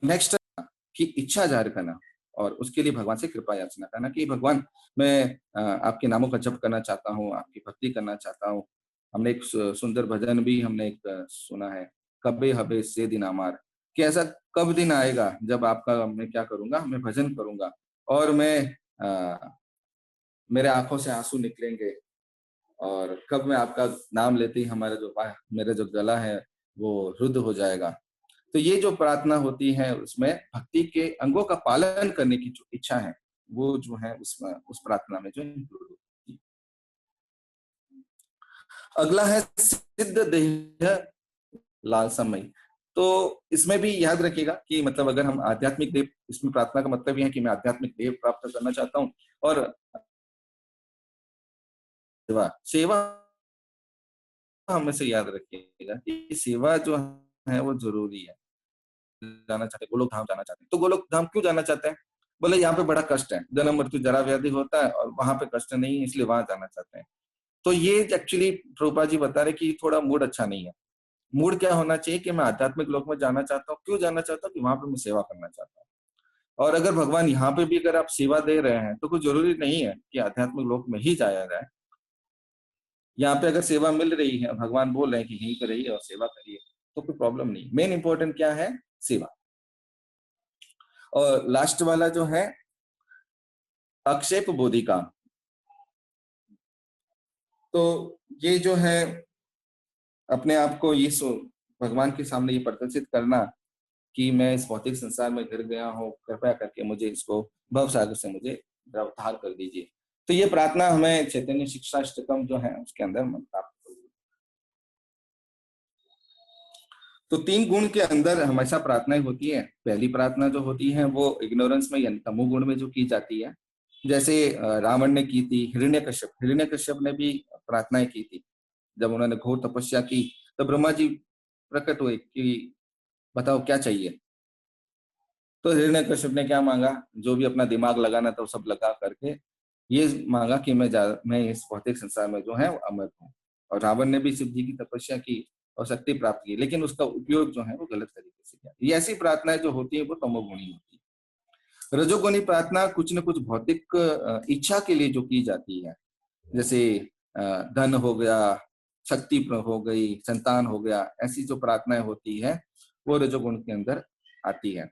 नेक्स्ट की इच्छा जाहिर करना और उसके लिए भगवान से कृपा याचना करना कि भगवान मैं आपके नामों का जप करना चाहता हूँ, आपकी भक्ति करना चाहता हूँ। हमने एक सुंदर भजन भी हमने एक सुना है, कबे हबे से दिन अमार, कि ऐसा कब दिन आएगा जब आपका मैं क्या करूंगा, मैं भजन करूंगा और मैं मेरे आंखों से आंसू निकलेंगे, और कब मैं आपका नाम लेते ही हमारा जो मेरा जो गला है वो रुद्ध हो जाएगा। तो ये जो प्रार्थना होती है उसमें भक्ति के अंगों का पालन करने की जो इच्छा है वो जो है उसमें उस प्रार्थना में जो इंक्लूड होती है। अगला है सिद्ध देह लालसामय। तो इसमें भी याद रखिएगा कि मतलब अगर हम आध्यात्मिक देव, इसमें प्रार्थना का मतलब यह है कि मैं आध्यात्मिक देव प्राप्त करना चाहता हूँ, और सेवा सेवा हमेशा याद रखिएगा कि सेवा जो है वो जरूरी है। जाना चाहते हैं, गोलोक धाम जाना चाहते हैं, तो गोलोक धाम क्यों जाना चाहते हैं, बोले यहाँ पे बड़ा कष्ट है, जन्म मृत्यु जरा व्याधि होता है और वहां पे कष्ट नहीं है, इसलिए वहां जाना चाहते हैं। तो ये एक्चुअली प्रभुपाद जी बता रहे कि थोड़ा मूड अच्छा नहीं है। मूड क्या होना चाहिए कि मैं आध्यात्मिक लोक में जाना चाहता हूँ, क्यों जाना चाहता हूँ कि वहां पे मैं सेवा करना चाहता हूँ। और अगर भगवान यहाँ पे भी अगर आप सेवा दे रहे हैं तो कोई जरूरी नहीं है कि आध्यात्मिक लोक में ही जाया जाए। यहाँ पे अगर सेवा मिल रही है, भगवान बोल रहे हैं कि यहीं पे रहिए और सेवा करिए, तो कोई प्रॉब्लम नहीं। मेन इंपॉर्टेंट क्या है, सेवा। और लास्ट वाला जो है अक्षेप बोधिका, तो ये जो है अपने आप को ये भगवान के सामने ये प्रदर्शित करना कि मैं इस भौतिक संसार में गिर गया हूँ, कृपया करके मुझे इसको भव सागर से मुझे उद्धार कर दीजिए। तो ये प्रार्थना हमें चैतन्य शिक्षाष्टकम जो है उसके अंदर प्राप्त होगी। तो 3 गुण के अंदर हमेशा प्रार्थनाएं होती है। पहली प्रार्थना जो होती है वो इग्नोरेंस में यानी तमोगुण में जो की जाती है, जैसे रावण ने की थी, हिरण्यकश्यप ने भी प्रार्थनाएं की थी। जब उन्होंने घोर तपस्या की तो ब्रह्मा जी प्रकट हुए कि बताओ क्या चाहिए। तो हिरण्यकश्यप ने क्या मांगा, जो भी अपना दिमाग लगाना था वो सब लगा करके ये मांगा कि मैं इस भौतिक संसार में जो है अमर हूँ। और रावण ने भी शिव जी की तपस्या की और शक्ति प्राप्त की, लेकिन उसका उपयोग जो है वो गलत तरीके से किया। ये ऐसी प्रार्थनाएं जो होती है वो तमोगुणी होती है। रजोगुणी प्रार्थना कुछ न कुछ भौतिक इच्छा के लिए जो की जाती है, जैसे धन हो गया, शक्ति हो गई, संतान हो गया, ऐसी जो प्रार्थनाएं होती है वो रजोगुण के अंदर आती है।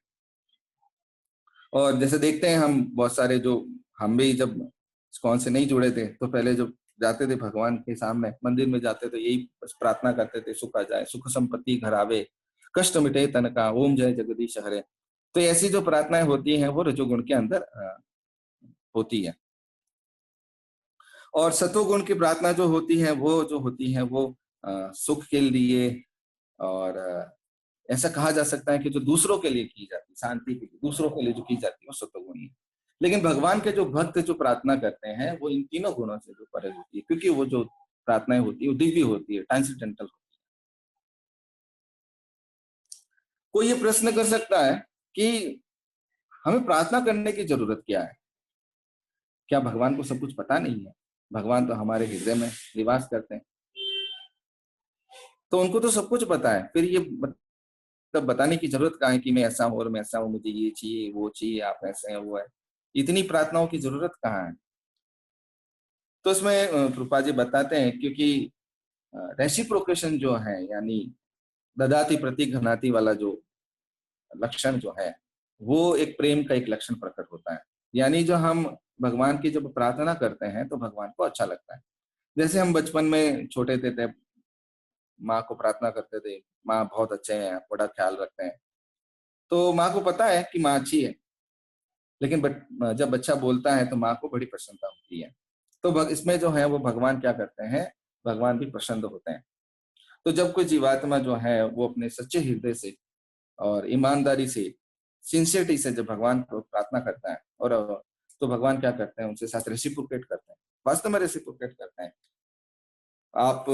और जैसे देखते हैं हम बहुत सारे जो हम भी जब इस्कॉन से नहीं जुड़े थे तो पहले जो जाते थे भगवान के सामने मंदिर में जाते थे, यही बस प्रार्थना करते थे, सुख आ जाए, सुख संपत्ति घर आवे, कष्ट मिटे तन का, ओम जय जगदीश हरे। तो ऐसी जो प्रार्थनाएं होती हैं वो रजोगुण के अंदर होती है। और सत्वगुण की प्रार्थना जो होती है वो सुख के लिए, और ऐसा कहा जा सकता है कि जो दूसरों के लिए की जाती है, शांति के लिए, दूसरों के लिए जो की जाती है वो सत्वगुण है। लेकिन भगवान के जो भक्त जो प्रार्थना करते हैं वो इन तीनों गुणों से जो परे होती है, क्योंकि वो जो प्रार्थनाएं होती है वो दिव्य होती है, ट्रांसेंडेंटल होती है। कोई ये प्रश्न कर सकता है कि हमें प्रार्थना करने की जरूरत क्या है? क्या भगवान को सब कुछ पता नहीं है? भगवान तो हमारे हृदय में निवास करते हैं, तो उनको तो सब कुछ पता है, फिर ये तब बताने की जरूरत क्या है कि मैं ऐसा हूं और मैं ऐसा हूं, मुझे ये चाहिए वो चाहिए, आप ऐसे हैं वो है। इतनी प्रार्थनाओं की जरूरत कहाँ है? तो इसमें प्रभुपाद जी बताते हैं, क्योंकि रेसिप्रोकेशन जो है, यानी ददाति प्रति घनाति वाला जो लक्षण जो है, वो एक प्रेम का एक लक्षण प्रकट होता है। यानी जो हम भगवान की जब प्रार्थना करते हैं तो भगवान को अच्छा लगता है। जैसे हम बचपन में छोटे थे, माँ को प्रार्थना करते थे, माँ बहुत अच्छे हैं, बड़ा ख्याल रखते हैं, तो माँ को पता है कि माँ अच्छी है, लेकिन जब बच्चा बोलता है तो माँ को बड़ी प्रसन्नता होती है। तो इसमें जो है वो भगवान क्या करते हैं, भगवान भी प्रसन्न होते हैं। तो जब कोई जीवात्मा जो है वो अपने सच्चे हृदय से और ईमानदारी से, सिंसियरिटी से जब भगवान को प्रार्थना करता है, और तो भगवान क्या करते हैं, उनके साथ रेसिप्रोकेट करते हैं, वास्तव में रेसिप्रोकेट करते हैं। आप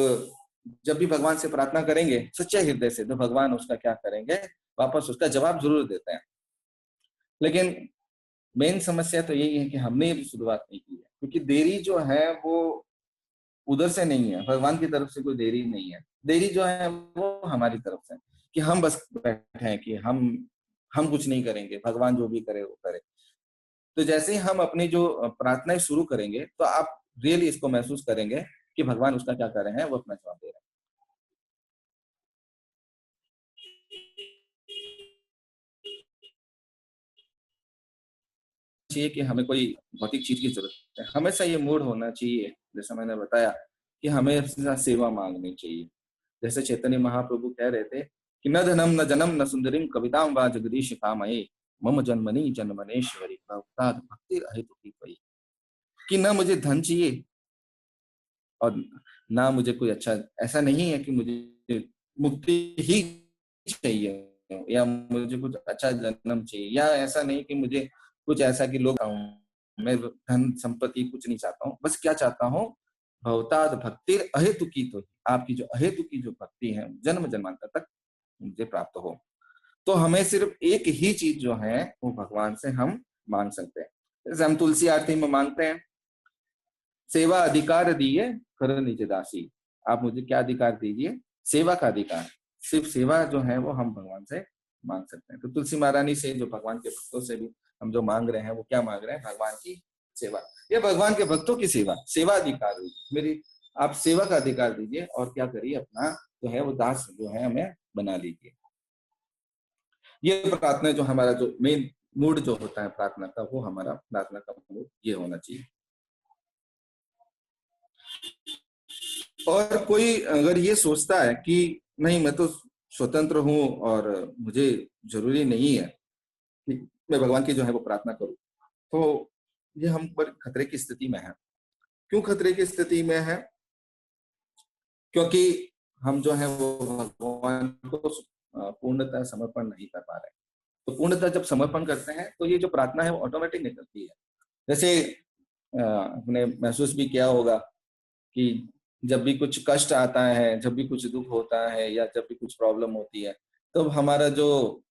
जब भी भगवान से प्रार्थना करेंगे सच्चे हृदय से, तो भगवान उसका क्या करेंगे, वापस उसका जवाब जरूर देते हैं। लेकिन मेन समस्या तो यही है कि हमने ये शुरुआत नहीं की है, क्योंकि देरी जो है वो उधर से नहीं है, भगवान की तरफ से कोई देरी नहीं है। देरी जो है वो हमारी तरफ से, कि हम बस बैठे हैं कि हम कुछ नहीं करेंगे, भगवान जो भी करे वो करे। तो जैसे ही हम अपनी जो प्रार्थनाएं शुरू करेंगे तो आप रियली इसको महसूस करेंगे कि भगवान उसका क्या कर रहे हैं, वो अपना जवाब दे रहे हैं। चाहिए कि हमें कोई भौतिक चीज की जरूरत है, हमेशा ये मूड होना चाहिए, जैसा मैंने बताया, कि हमें सेवा मांगनी चाहिए। जैसे चैतन्य महाप्रभु कह रहे थे कि न धनम न जनम न सुंदरीम कविताम वा जगदीश कामये, मम जन्मनि जन्मनेश्वरी भक्ताद भक्ति अहेतु की पई। कि न मुझे धन चाहिए और ना मुझे कोई अच्छा, ऐसा नहीं है कि मुझे मुक्ति ही चाहिए या मुझे कुछ अच्छा जन्म चाहिए, या ऐसा नहीं कि मुझे कुछ ऐसा कि लोग मैं धन संपत्ति कुछ नहीं चाहता हूँ, बस क्या चाहता हूँ, भवताद भक्ति अहेतु की, तो आपकी जो अहेतु की जो भक्ति है जन्म जन्मांतर तक मुझे प्राप्त हो। तो हमें सिर्फ एक ही चीज जो है वो भगवान से हम मांग सकते हैं। जैसे हम तुलसी आरती में मांगते हैं, सेवा अधिकार दिए कर निज दासी। आप मुझे क्या अधिकार दीजिए, सेवा का अधिकार। सिर्फ सेवा जो है वो हम भगवान से मांग सकते हैं। तो तुलसी महारानी से, जो भगवान के भक्तों से भी हम जो मांग रहे हैं वो क्या मांग रहे हैं, भगवान की सेवा, या भगवान के भक्तों की सेवा। सेवा अधिकार मेरी, आप सेवा का अधिकार दीजिए और क्या करिए, अपना जो है वो दास जो है हमें बना लीजिए। ये प्रार्थना जो हमारा जो मेन मूड जो होता है प्रार्थना का, वो हमारा प्रार्थना का मूड ये होना चाहिए। और कोई अगर ये सोचता है कि नहीं मैं तो स्वतंत्र हूं और मुझे जरूरी नहीं है कि मैं भगवान की जो है वो प्रार्थना करूं, तो ये हम पर खतरे की स्थिति में है। क्यों खतरे की स्थिति में है? क्योंकि हम जो है वो भगवान को पूर्णतः समर्पण नहीं कर पा रहे। तो पूर्णतः जब समर्पण करते हैं तो ये जो प्रार्थना है वो ऑटोमेटिक निकलती है। जैसे आपने महसूस भी किया होगा कि जब भी कुछ कष्ट आता है, जब भी कुछ दुख होता है, या जब भी कुछ प्रॉब्लम होती है, तो हमारा जो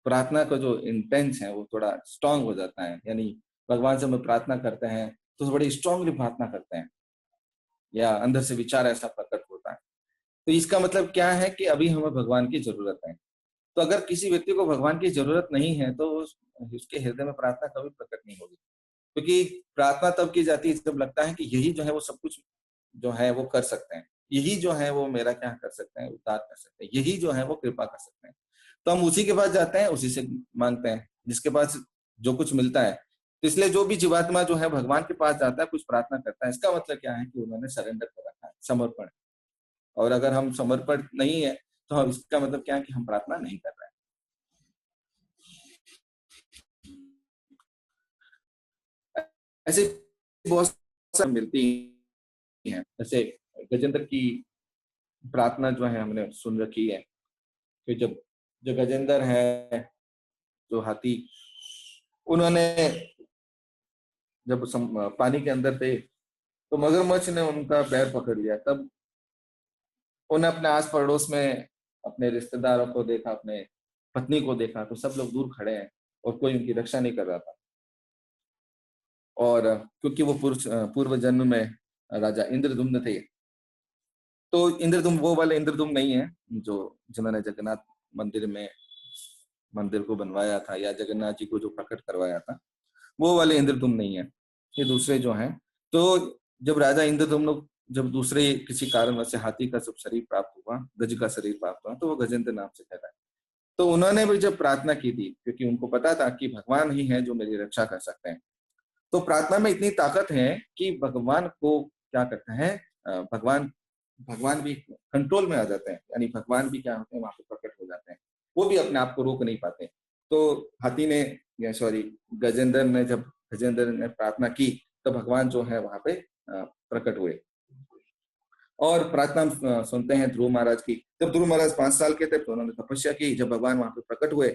प्रार्थना का जो इंटेंस है वो थोड़ा स्ट्रांग हो जाता है। यानी भगवान से हम प्रार्थना करते हैं तो बड़ी स्ट्रांगली प्रार्थना करते हैं, या अंदर से विचार ऐसा प्रकट होता है। तो इसका मतलब क्या है कि अभी हमें भगवान की जरूरत है। तो अगर किसी व्यक्ति को भगवान की जरूरत नहीं है तो उसके हृदय में प्रार्थना कभी प्रकट नहीं होगी। क्योंकि प्रार्थना तब की जाती है जब लगता है कि यही जो है वो सब कुछ जो है वो कर सकते हैं, यही जो है वो मेरा क्या कर सकते हैं, उद्धार कर सकते हैं, यही जो है वो कृपा कर सकते हैं। तो हम उसी के पास जाते हैं, उसी से मांगते हैं, जिसके पास जो कुछ मिलता है। तो इसलिए जो भी जीवात्मा जो है भगवान के पास जाता है, कुछ प्रार्थना करता है, इसका मतलब क्या है कि उन्होंने सरेंडर कर रखा है, समर्पण। और अगर हम समर्पण नहीं है तो हम, इसका मतलब क्या है कि हम प्रार्थना नहीं कर रहे हैं। ऐसे बहुत सारी मिलती हैं, जैसे गजेंद्र की प्रार्थना जो है हमने सुन रखी है कि जब जो गजेंद्र है, जो हाथी, उन्होंने जब पानी के अंदर थे तो मगरमच्छ ने उनका पैर पकड़ लिया। तब उन्हें अपने आस पड़ोस में अपने रिश्तेदारों को देखा, अपने पत्नी को देखा, तो सब लोग दूर खड़े हैं और कोई उनकी रक्षा नहीं कर रहा था। और क्योंकि वो पूर्व जन्म में राजा इंद्रदुम्न थे, तो इंद्रदुम्न वो वाले इंद्रदुम्न नहीं है जो जिन्होंने जगन्नाथ मंदिर में मंदिर को बनवाया था या जगन्नाथ जी को जो प्रकट करवाया था, वो वाले इंद्रदुम्न नहीं है, ये दूसरे जो हैं। तो जब राजा इंद्रदुम्न जब दूसरे किसी कारण से हाथी का जब शरीर प्राप्त हुआ, गज का शरीर प्राप्त हुआ, तो वो गजेंद्र नाम से कहलाया। तो उन्होंने भी जब प्रार्थना की थी, क्योंकि उनको पता था कि भगवान ही है जो मेरी रक्षा कर सकते हैं, तो प्रार्थना में इतनी ताकत है कि भगवान को क्या करते हैं, भगवान भगवान भी कंट्रोल में आ जाते हैं, यानी भगवान भी क्या होते हैं, वहां पे प्रकट हो जाते हैं, वो भी अपने आप को रोक नहीं पाते। तो हाथी ने या सॉरी गजेंद्र ने प्रार्थना की, तो भगवान जो है वहां पे प्रकट हुए। और प्रार्थना सुनते हैं ध्रुव महाराज की। जब ध्रुव महाराज 5 साल के थे तो उन्होंने तपस्या की, जब भगवान वहां पे प्रकट हुए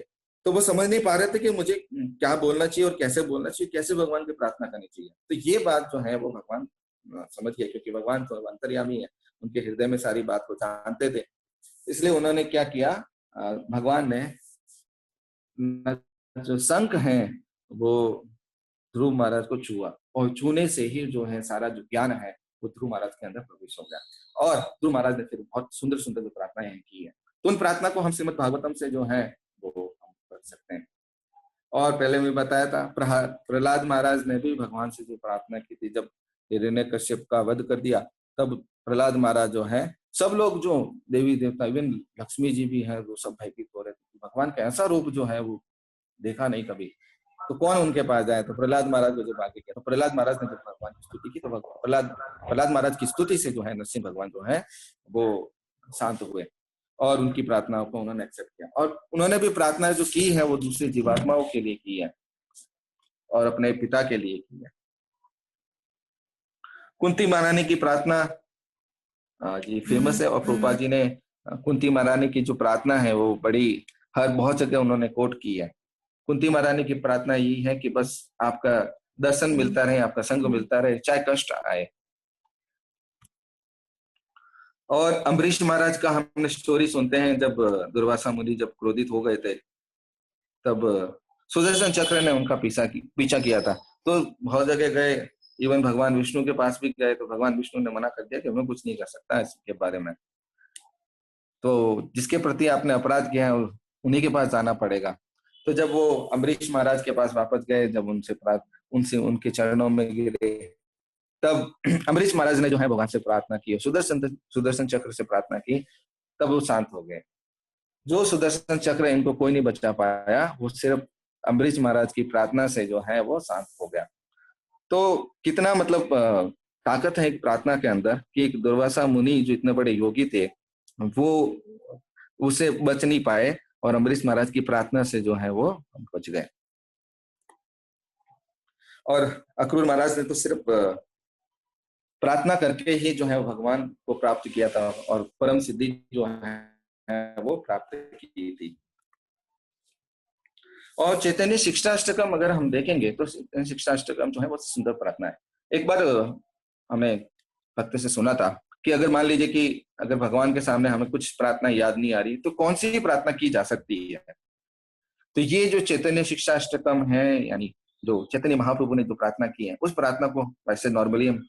तो वो समझ नहीं पा रहे थे कि मुझे क्या बोलना चाहिए और कैसे बोलना चाहिए, कैसे भगवान की प्रार्थना करनी चाहिए। तो ये बात जो है वो भगवान समझ गए, क्योंकि भगवान तो अंतर्यामी है, उनके हृदय में सारी बात को जानते थे। इसलिए उन्होंने क्या किया, भगवान ने जो शंख है वो ध्रुव महाराज को छुआ, और छूने से ही जो है सारा जो ज्ञान है वो ध्रुव महाराज के अंदर प्रवेश हो गया। और ध्रुव महाराज ने फिर बहुत सुंदर सुंदर जो प्रार्थनाएं की है, तो उन प्रार्थना को हम श्रीमद् भागवतम से जो है वो हम कर सकते हैं। और पहले मैं बताया था प्रहलाद महाराज ने भी भगवान से जो प्रार्थना की थी, जब हिरण्यकश्यप का वध कर दिया, तब प्रहलाद महाराज जो है, सब लोग जो देवी देवता, इवन लक्ष्मी जी भी है, वो सब भयभीत हो रहे थे, भगवान का ऐसा रूप जो है वो देखा नहीं कभी, तो कौन उनके पास जाए। तो प्रहलाद महाराज को जब आगे किया, तो प्रहलाद महाराज ने जब भगवान की स्तुति की, तो प्रहलाद महाराज की स्तुति से जो है नरसिंह भगवान जो है वो शांत हुए और उनकी प्रार्थनाओं को उन्होंने एक्सेप्ट किया। और उन्होंने भी प्रार्थना जो की है वो दूसरी जीवात्माओं के लिए की है और अपने पिता के लिए की है। कुंती महारानी की प्रार्थना जी फेमस है, और प्रभुपाद जी ने कुंती महारानी की जो प्रार्थना है वो बड़ी बहुत जगह उन्होंने कोट की है। कुंती महारानी की प्रार्थना यही है कि बस आपका दर्शन मिलता रहे, आपका संग मिलता रहे, चाहे कष्ट आए। और अम्बरीश महाराज का हमने स्टोरी सुनते हैं, जब दुर्वासा मुनि जब क्रोधित हो गए थे, तब सुदर्शन चक्र ने उनका पीछा किया था। तो बहुत जगह गए, इवन भगवान विष्णु के पास भी गए, तो भगवान विष्णु ने मना कर दिया कि मैं कुछ नहीं कर सकता इसके बारे में, तो जिसके प्रति आपने अपराध किया है उन्हीं के पास जाना पड़ेगा। तो जब वो अम्बरीश महाराज के पास वापस गए, जब उनसे उनके चरणों में गिरे, तब अम्बरीश महाराज ने जो है भगवान से प्रार्थना की, सुदर्शन चक्र से प्रार्थना की, तब वो शांत हो गए। जो सुदर्शन चक्र इनको कोई नहीं बचा पाया, वो सिर्फ अम्बरीश महाराज की प्रार्थना से जो है वो शांत हो गया। तो कितना मतलब ताकत है एक प्रार्थना के अंदर, कि एक दुर्वासा मुनि जो इतने बड़े योगी थे वो उसे बच नहीं पाए, और अम्बरीश महाराज की प्रार्थना से जो है वो बच गए। और अक्रूर महाराज ने तो सिर्फ प्रार्थना करके ही जो है भगवान को प्राप्त किया था, और परम सिद्धि जो है वो प्राप्त की थी। और चैतन्य शिक्षाष्टकम अगर हम देखेंगे तो चैतन्य शिक्षाष्टकम जो है बहुत सुंदर प्रार्थना है। एक बार हमें भक्त से सुना था कि अगर मान लीजिए कि अगर भगवान के सामने हमें कुछ प्रार्थना याद नहीं आ रही, तो कौन सी प्रार्थना की जा सकती है। तो ये जो चैतन्य शिक्षाष्टकम है, यानी जो चैतन्य महाप्रभु ने जो प्रार्थना की है, उस प्रार्थना को वैसे नॉर्मली हम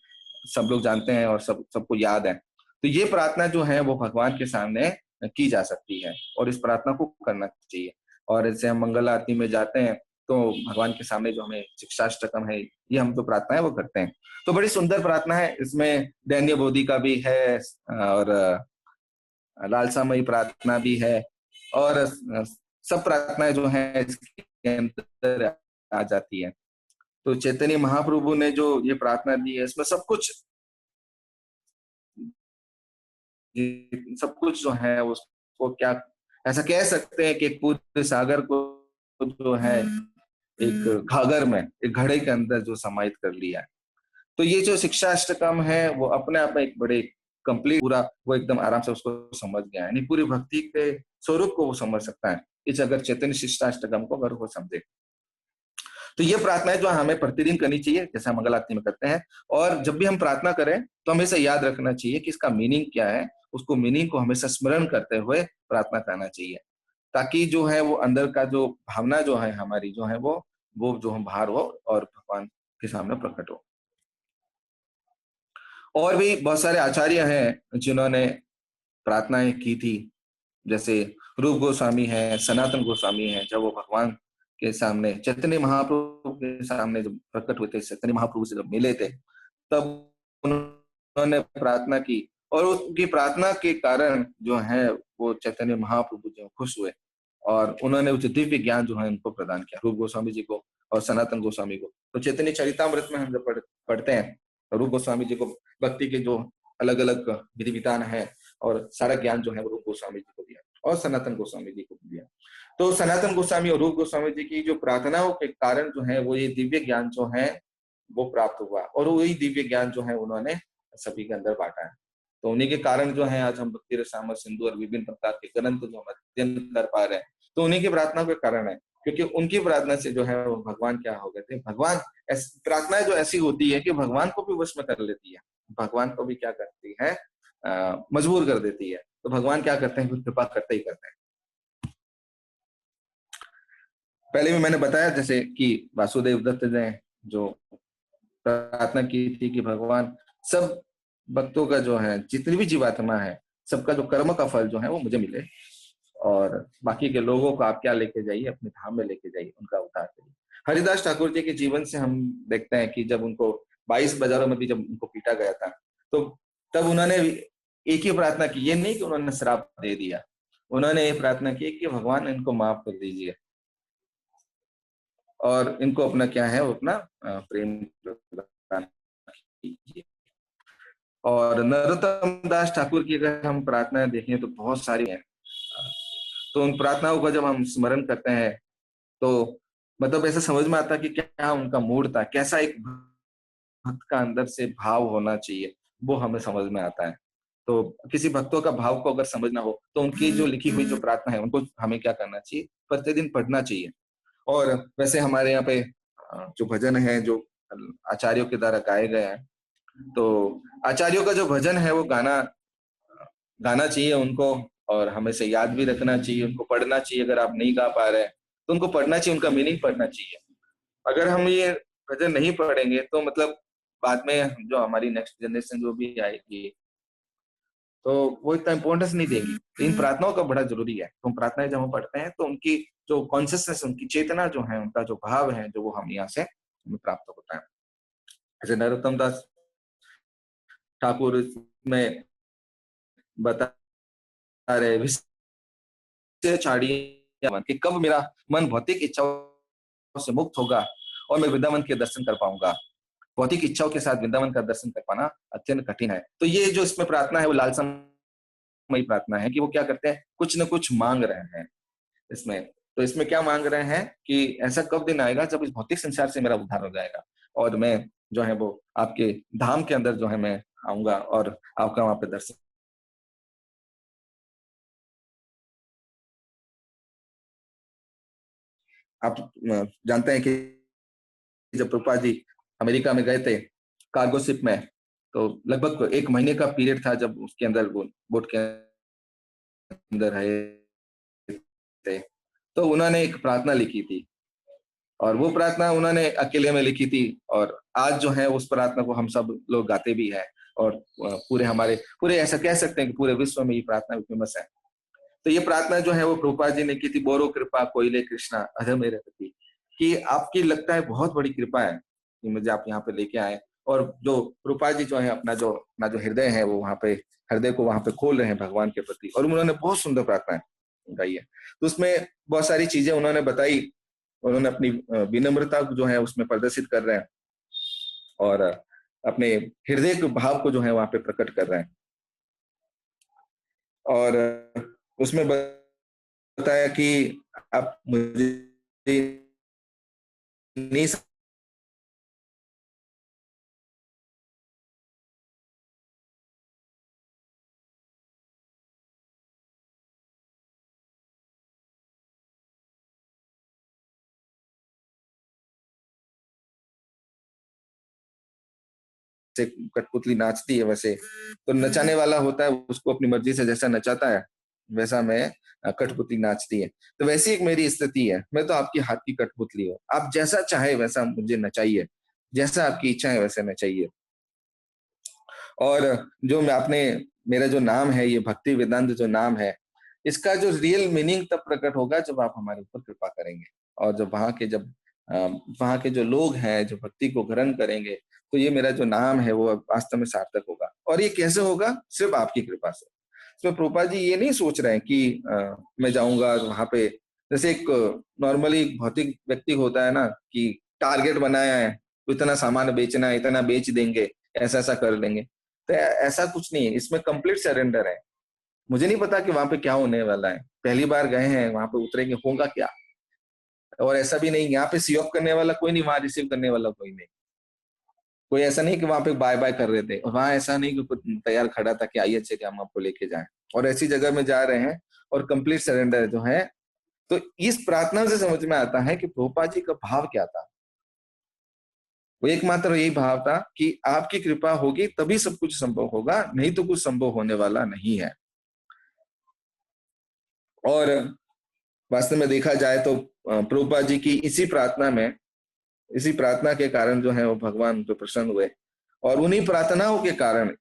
सब लोग जानते हैं और सबको याद है। तो ये प्रार्थना जो है वो भगवान के सामने की जा सकती है, और इस प्रार्थना को करना चाहिए। और जैसे हम मंगल आरती में जाते हैं तो भगवान के सामने जो हमें शिक्षाष्टकम है, ये हम जो प्रार्थना है वो करते हैं। तो बड़ी सुंदर प्रार्थना है, इसमें दैन्य बोधि का भी है, और लालसामयी प्रार्थना भी है, और सब प्रार्थनाएं जो है इसके अंदर आ जाती है। तो चैतन्य महाप्रभु ने जो ये प्रार्थना दी है, इसमें सब कुछ जो है उसको क्या ऐसा कह सकते हैं कि एक पूरे सागर को जो है एक घाघर में, एक घड़े के अंदर जो समाहित कर लिया है। तो ये जो शिक्षा अष्टकम है वो अपने आप में एक बड़े कंप्लीट पूरा वो एकदम आराम से उसको समझ गया है, यानी पूरी भक्ति के स्वरूप को वो समझ सकता है इस अगर चैतन्य शिष्टाष्टकम को अगर वो समझे। तो ये प्रार्थनाएं जो हमें प्रतिदिन करनी चाहिए, जैसे हम मंगल आरती में करते हैं। और जब भी हम प्रार्थना करें तो हमेशा याद रखना चाहिए कि इसका मीनिंग क्या है, उसको मीनिंग को हमेशा स्मरण करते हुए प्रार्थना करना चाहिए, ताकि जो है वो अंदर का जो भावना जो है हमारी जो है वो जो हम बाहर हो और भगवान के सामने प्रकट हो। और भी बहुत सारे आचार्य हैं जिन्होंने प्रार्थनाएं की थी, जैसे रूप गोस्वामी है, सनातन गोस्वामी है। जब वो भगवान के सामने चैतन्य महाप्रभु के सामने जब प्रकट हुए थे, चैतन्य महाप्रभु से जब मिले थे, तब उन्होंने प्रार्थना की और उनकी प्रार्थना के कारण जो है वो चैतन्य महाप्रभु जो खुश हुए और उन्होंने उस दिव्य ज्ञान जो है उनको प्रदान किया, रूप गोस्वामी जी को और सनातन गोस्वामी को। तो चैतन्य चरितामृत में हम जब पढ़ते हैं, रूप गोस्वामी जी को भक्ति के जो अलग अलग विधि विधान है और सारा ज्ञान जो है वो रूप गोस्वामी जी को दिया और सनातन गोस्वामी जी को दिया। तो सनातन गोस्वामी और रूप गोस्वामी जी की जो प्रार्थनाओं के कारण जो है वो ये दिव्य ज्ञान जो है वो प्राप्त हुआ और वही दिव्य ज्ञान जो है उन्होंने सभी के अंदर बांटा है। तो उन्हीं के कारण जो है आज हम भक्ति रसामृत सिंधु और विभिन्न प्रकार के ग्रंथ जो हम अध्ययन कर पा रहे हैं, तो उन्हीं की प्रार्थना के कारण है, क्योंकि उनकी प्रार्थना से जो है वो भगवान क्या हो गए थे। भगवान प्रार्थनाएं जो ऐसी होती है कि भगवान को भी वश में कर लेती है, भगवान को भी क्या करती है, मजबूर कर देती है। तो भगवान क्या करते हैं, कृपा करते ही करते हैं। पहले भी मैंने बताया जैसे कि वासुदेव दत्त ने जो प्रार्थना की थी कि भगवान सब भक्तों का जो है, जितनी भी जीवात्मा है, सबका जो कर्म का फल जो है वो मुझे मिले और बाकी के लोगों को आप क्या लेके जाइए, अपने धाम में लेके जाइए, उनका उद्धार करिए। हरिदास ठाकुर जी के जीवन से हम देखते हैं कि जब उनको 22 बाजारों में भी जब उनको पीटा गया था, तो तब उन्होंने एक ही प्रार्थना की, ये नहीं कि उन्होंने श्राप दे दिया, उन्होंने ये प्रार्थना की कि भगवान इनको माफ कर दीजिए और इनको अपना क्या है वो अपना प्रेम कीजिए। और नरोत्तम दास ठाकुर की अगर हम प्रार्थनाएं देखें तो बहुत सारी हैं। तो उन प्रार्थनाओं का जब हम स्मरण करते हैं तो मतलब ऐसा समझ में आता है कि क्या उनका मूड था, कैसा एक भक्त का अंदर से भाव होना चाहिए, वो हमें समझ में आता है। तो किसी भक्तों का भाव को अगर समझना हो तो उनकी जो लिखी हुई जो प्रार्थना है उनको हमें क्या करना चाहिए, प्रतिदिन पढ़ना चाहिए। और वैसे हमारे यहाँ पे जो भजन है जो आचार्यों के द्वारा गाए गए हैं, तो आचार्यों का जो भजन है वो गाना चाहिए उनको और हमें से याद भी रखना चाहिए, उनको पढ़ना चाहिए। अगर आप नहीं गा पा रहे हैं तो उनको पढ़ना चाहिए, उनका मीनिंग पढ़ना चाहिए। अगर हम ये भजन नहीं पढ़ेंगे तो मतलब बाद में जो हमारी नेक्स्ट जनरेशन जो भी आएगी तो वो इतना इंपॉर्टेंस नहीं देगी। तो इन प्रार्थनाओं का बड़ा जरूरी है। तो हम प्रार्थनाएं जब हम पढ़ते हैं तो उनकी जो कॉन्शियसनेस, उनकी चेतना जो है, उनका जो भाव है, जो वो हम यहाँ से हमें प्राप्त होता है। जैसे नरोत्तम दास ठाकुर में बता रहे विषय छाड़िए कि कब मेरा मन भौतिक इच्छाओं से मुक्त होगा और मैं वृंदावन के दर्शन कर पाऊंगा। भौतिक इच्छाओं के साथ वृंदावन का दर्शन कर पाना अत्यंत कठिन है। तो ये जो इसमें प्रार्थना है वो लालसामयी प्रार्थना है कि वो क्या करते हैं, कुछ न कुछ मांग रहे हैं इसमें। तो इसमें क्या मांग रहे हैं कि ऐसा कब दिन आएगा जब इस भौतिक संसार से मेरा उद्धार हो जाएगा और मैं जो है वो आपके धाम के अंदर जो है मैं आऊंगा और आपका वहां पे दर्शन। आप जानते हैं कि जब प्रभुपाद जी अमेरिका में गए थे कार्गो शिप में, तो लगभग 1 महीने का पीरियड था जब उसके अंदर वो बोट के अंदर रहे थे। तो उन्होंने एक प्रार्थना लिखी थी और वो प्रार्थना उन्होंने अकेले में लिखी थी और आज जो है उस प्रार्थना को हम सब लोग गाते भी हैं और पूरे ऐसा कह सकते हैं कि पूरे विश्व में ये प्रार्थना फेमस है। तो ये प्रार्थना जो है वो प्रभुपाद जी ने की थी, बोरो कृपा कोयले कृष्णा अध मेरे प्रति, कि आपकी लगता है बहुत बड़ी कृपा है कि मुझे आप यहाँ पे लेके आए। और जो प्रभुपाद जी जो है अपना जो हृदय है वो वहाँ पे हृदय को वहाँ पे खोल रहे हैं भगवान के प्रति, और उन्होंने बहुत सुंदर प्रार्थना गाई है। तो उसमें बहुत सारी चीजें उन्होंने बताई उन्होंने अपनी विनम्रता जो है उसमें प्रदर्शित कर रहे हैं और अपने हृदय के भाव को जो है वहां पे प्रकट कर रहे हैं। और उसमें बताया कि आप मुझे नहीं से कठपुतली नाचती है वैसे, तो नचाने वाला होता है उसको अपनी मर्जी से जैसा नचाता है वैसा मैं कठपुतली नाचती है। तो वैसी एक मेरी स्थिति है, मैं तो आपकी हाथ की कठपुतली हूँ, आप जैसा चाहे वैसा मुझे नचाइए, जैसा आपकी इच्छा है वैसे नचाइए। और जो मैं आपने मेरा जो नाम है ये भक्ति वेदांत जो नाम है, इसका जो रियल मीनिंग तब प्रकट होगा जब आप हमारे ऊपर कृपा करेंगे और जब वहाँ के जो लोग हैं जो भक्ति को ग्रहण करेंगे, तो ये मेरा जो नाम है वो वास्तव में सार्थक होगा। और ये कैसे होगा? सिर्फ आपकी कृपा से। इसमें प्रभुपाद जी ये नहीं सोच रहे हैं कि मैं जाऊंगा वहां पे, जैसे एक नॉर्मली भौतिक व्यक्ति होता है ना कि टारगेट बनाया है, तो इतना सामान बेचना है, इतना बेच देंगे, ऐसा ऐसा कर लेंगे। तो ऐसा कुछ नहीं है, इसमें कंप्लीट सरेंडर है। मुझे नहीं पता कि वहां पे क्या होने वाला है, पहली बार गए हैं, वहां पे उतरेंगे होगा क्या। और ऐसा भी नहीं, यहाँ पे सी ऑफ करने वाला कोई नहीं, वहां रिसीव करने वाला कोई नहीं। कोई ऐसा नहीं कि वहां पे बाय बाय कर रहे थे, और वहां ऐसा नहीं कि कोई तैयार खड़ा था कि आइए चलिए हम आपको लेके जाएं। और ऐसी जगह में जा रहे हैं और कंप्लीट सरेंडर जो है। तो इस प्रार्थना से समझ में आता है कि प्रभुपाद जी का भाव क्या था। वो एकमात्र यही भाव था कि आपकी कृपा होगी तभी सब कुछ संभव होगा, नहीं तो कुछ संभव होने वाला नहीं है। और वास्तव में देखा जाए तो प्रभुपाद जी की इसी प्रार्थना के कारण जो है वो भगवान तो प्रसन्न हुए। और उन्हीं प्रार्थनाओं के कारण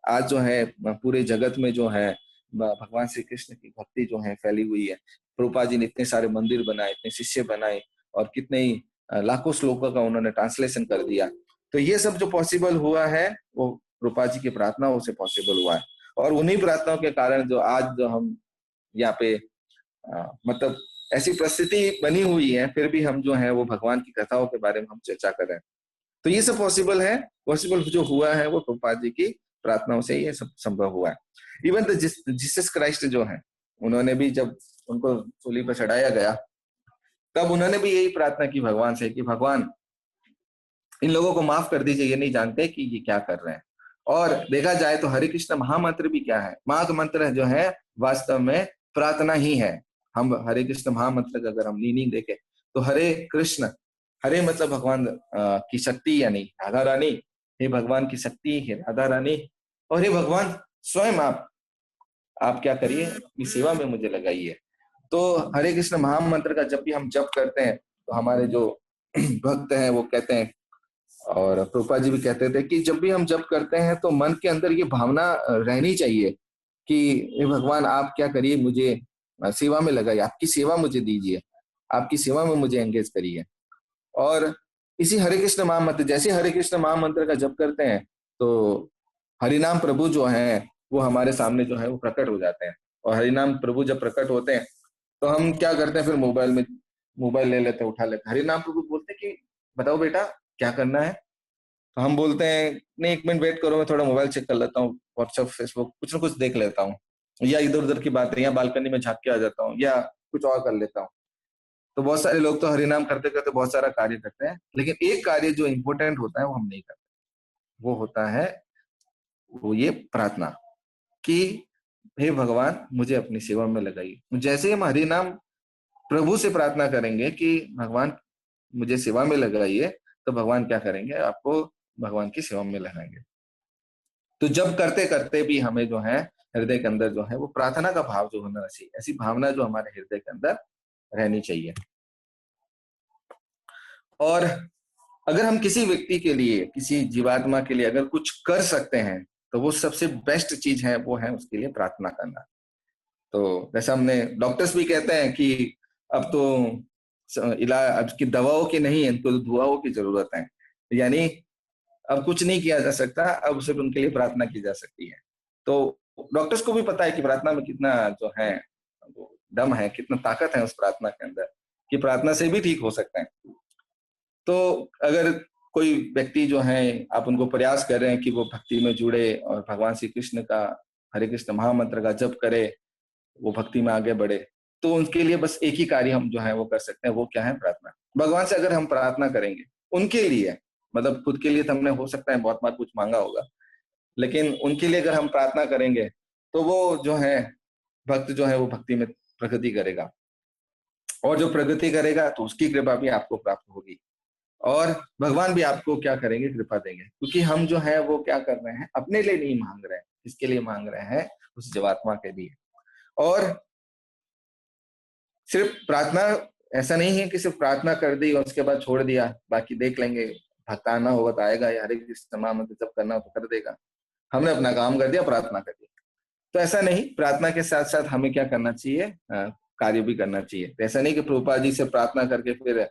आज जो है पूरे जगत में जो है भगवान श्री कृष्ण की भक्ति जो है फैली हुई है। प्रभुपाद जी ने इतने सारे मंदिर बनाए, इतने शिष्य बनाए, और कितने ही लाखों श्लोकों का उन्होंने ट्रांसलेशन कर दिया। तो ये सब जो पॉसिबल हुआ है वो प्रभुपाद जी की प्रार्थनाओं से पॉसिबल हुआ है। और उन्हीं प्रार्थनाओं के कारण जो आज जो हम यहाँ पे मतलब ऐसी परिस्थिति बनी हुई है, फिर भी हम जो है वो भगवान की कथाओं के बारे में हम चर्चा कर रहे हैं। तो ये सब पॉसिबल है, पॉसिबल जो हुआ है वो प्रभुपाद जी की प्रार्थनाओं से ये सब संभव हुआ है। इवन तो जीसस क्राइस्ट जो है, उन्होंने भी जब उनको सूली पर चढ़ाया गया, तब उन्होंने भी यही प्रार्थना की भगवान से कि भगवान इन लोगों को माफ कर दीजिए, ये नहीं जानते कि ये क्या कर रहे हैं। और देखा जाए तो हरे कृष्ण महामंत्र भी क्या है? महामंत्र जो है वास्तव में प्रार्थना ही है। हम हरे कृष्ण महामंत्र का अगर हम मीनिंग देखें तो हरे कृष्ण, हरे मतलब भगवान की शक्ति, यानी राधा रानी। हे भगवान की शक्ति, हे राधा रानी, और हे भगवान स्वयं आप क्या करिए, अपनी सेवा में मुझे लगाइए। तो हरे कृष्ण महामंत्र का जब भी हम जप करते हैं तो हमारे जो भक्त हैं वो कहते हैं, और प्रभुपाद जी भी कहते थे कि जब भी हम जप करते हैं तो मन के अंदर ये भावना रहनी चाहिए कि हे भगवान आप क्या करिए, मुझे सेवा में लगाइए, आपकी सेवा मुझे दीजिए, आपकी सेवा में मुझे एंगेज करिए। और इसी हरे कृष्ण महामंत्र, जैसे हरे कृष्ण महामंत्र का जप करते हैं तो हरिनाम प्रभु जो है वो हमारे सामने जो है वो प्रकट हो जाते हैं। और हरिनाम प्रभु जब प्रकट होते हैं तो हम क्या करते हैं, फिर मोबाइल ले लेते हैं, उठा लेते हैं, हरिनाम प्रभु बोलते हैं कि बताओ बेटा क्या करना है। तो हम बोलते हैं नहीं, 1 मिनट वेट करो, मैं थोड़ा मोबाइल चेक कर लेता हूँ, व्हाट्सएप फेसबुक कुछ ना कुछ देख लेता हूँ, या इधर उधर की बातें, या बालकनी में झांक के आ जाता हूँ, या कुछ और कर लेता हूँ। तो बहुत सारे लोग तो हरिनाम करते करते बहुत सारा कार्य करते हैं, लेकिन एक कार्य जो इंपॉर्टेंट होता है वो हम नहीं करते। वो होता है वो ये प्रार्थना कि हे भगवान मुझे अपनी सेवा में लगाइए। जैसे ही हम हरिनाम प्रभु से प्रार्थना करेंगे कि भगवान मुझे सेवा में लगाइए, तो भगवान क्या करेंगे, आपको भगवान की सेवा में लगाएंगे। तो जब करते करते भी हमें जो है हृदय के अंदर जो है वो प्रार्थना का भाव जो होना चाहिए, ऐसी भावना जो हमारे हृदय के अंदर रहनी चाहिए। और अगर हम किसी व्यक्ति के लिए, किसी जीवात्मा के लिए अगर कुछ कर सकते हैं तो वो सबसे बेस्ट चीज है, वो है उसके लिए प्रार्थना करना। तो जैसा हमने डॉक्टर्स भी कहते हैं कि अब तो इलाज अब की दवाओं की नहीं है, इनको दुआओं की जरूरत है। यानी अब कुछ नहीं किया जा सकता, अब सिर्फ उनके लिए प्रार्थना की जा सकती है। तो डॉक्टर्स को भी पता है कि प्रार्थना में कितना जो है वो दम है, कितना ताकत है उस प्रार्थना के अंदर, कि प्रार्थना से भी ठीक हो सकता है। तो अगर कोई व्यक्ति जो है, आप उनको प्रयास कर रहे हैं कि वो भक्ति में जुड़े और भगवान श्री कृष्ण का हरे कृष्ण महामंत्र का जप करे, वो भक्ति में आगे बढ़े, तो उनके लिए बस एक ही कार्य हम जो है वो कर सकते हैं, वो क्या है? प्रार्थना। भगवान से अगर हम प्रार्थना करेंगे उनके लिए, मतलब खुद के लिए तो हमने हो सकता है बहुत बार कुछ मांगा होगा, लेकिन उनके लिए अगर हम प्रार्थना करेंगे तो वो जो है भक्त जो है वो भक्ति में प्रगति करेगा, और जो प्रगति करेगा तो उसकी कृपा भी आपको प्राप्त होगी, और भगवान भी आपको क्या करेंगे? कृपा देंगे। क्योंकि हम जो है वो क्या कर रहे हैं? अपने लिए नहीं मांग रहे हैं, किसके लिए मांग रहे हैं? उस जीवात्मा के लिए। और सिर्फ प्रार्थना ऐसा नहीं है कि सिर्फ प्रार्थना कर दी और उसके बाद छोड़ दिया, बाकी देख लेंगे, भक्त आना होगा तो आएगा, या हरे कृष्ण महामंत्र जप करना हो तो कर देगा, हमने अपना काम कर दिया, प्रार्थना कर दी। तो ऐसा नहीं, प्रार्थना के साथ साथ हमें क्या करना चाहिए? कार्य भी करना चाहिए। तो ऐसा नहीं कि प्रभुपाद जी से प्रार्थना करके फिर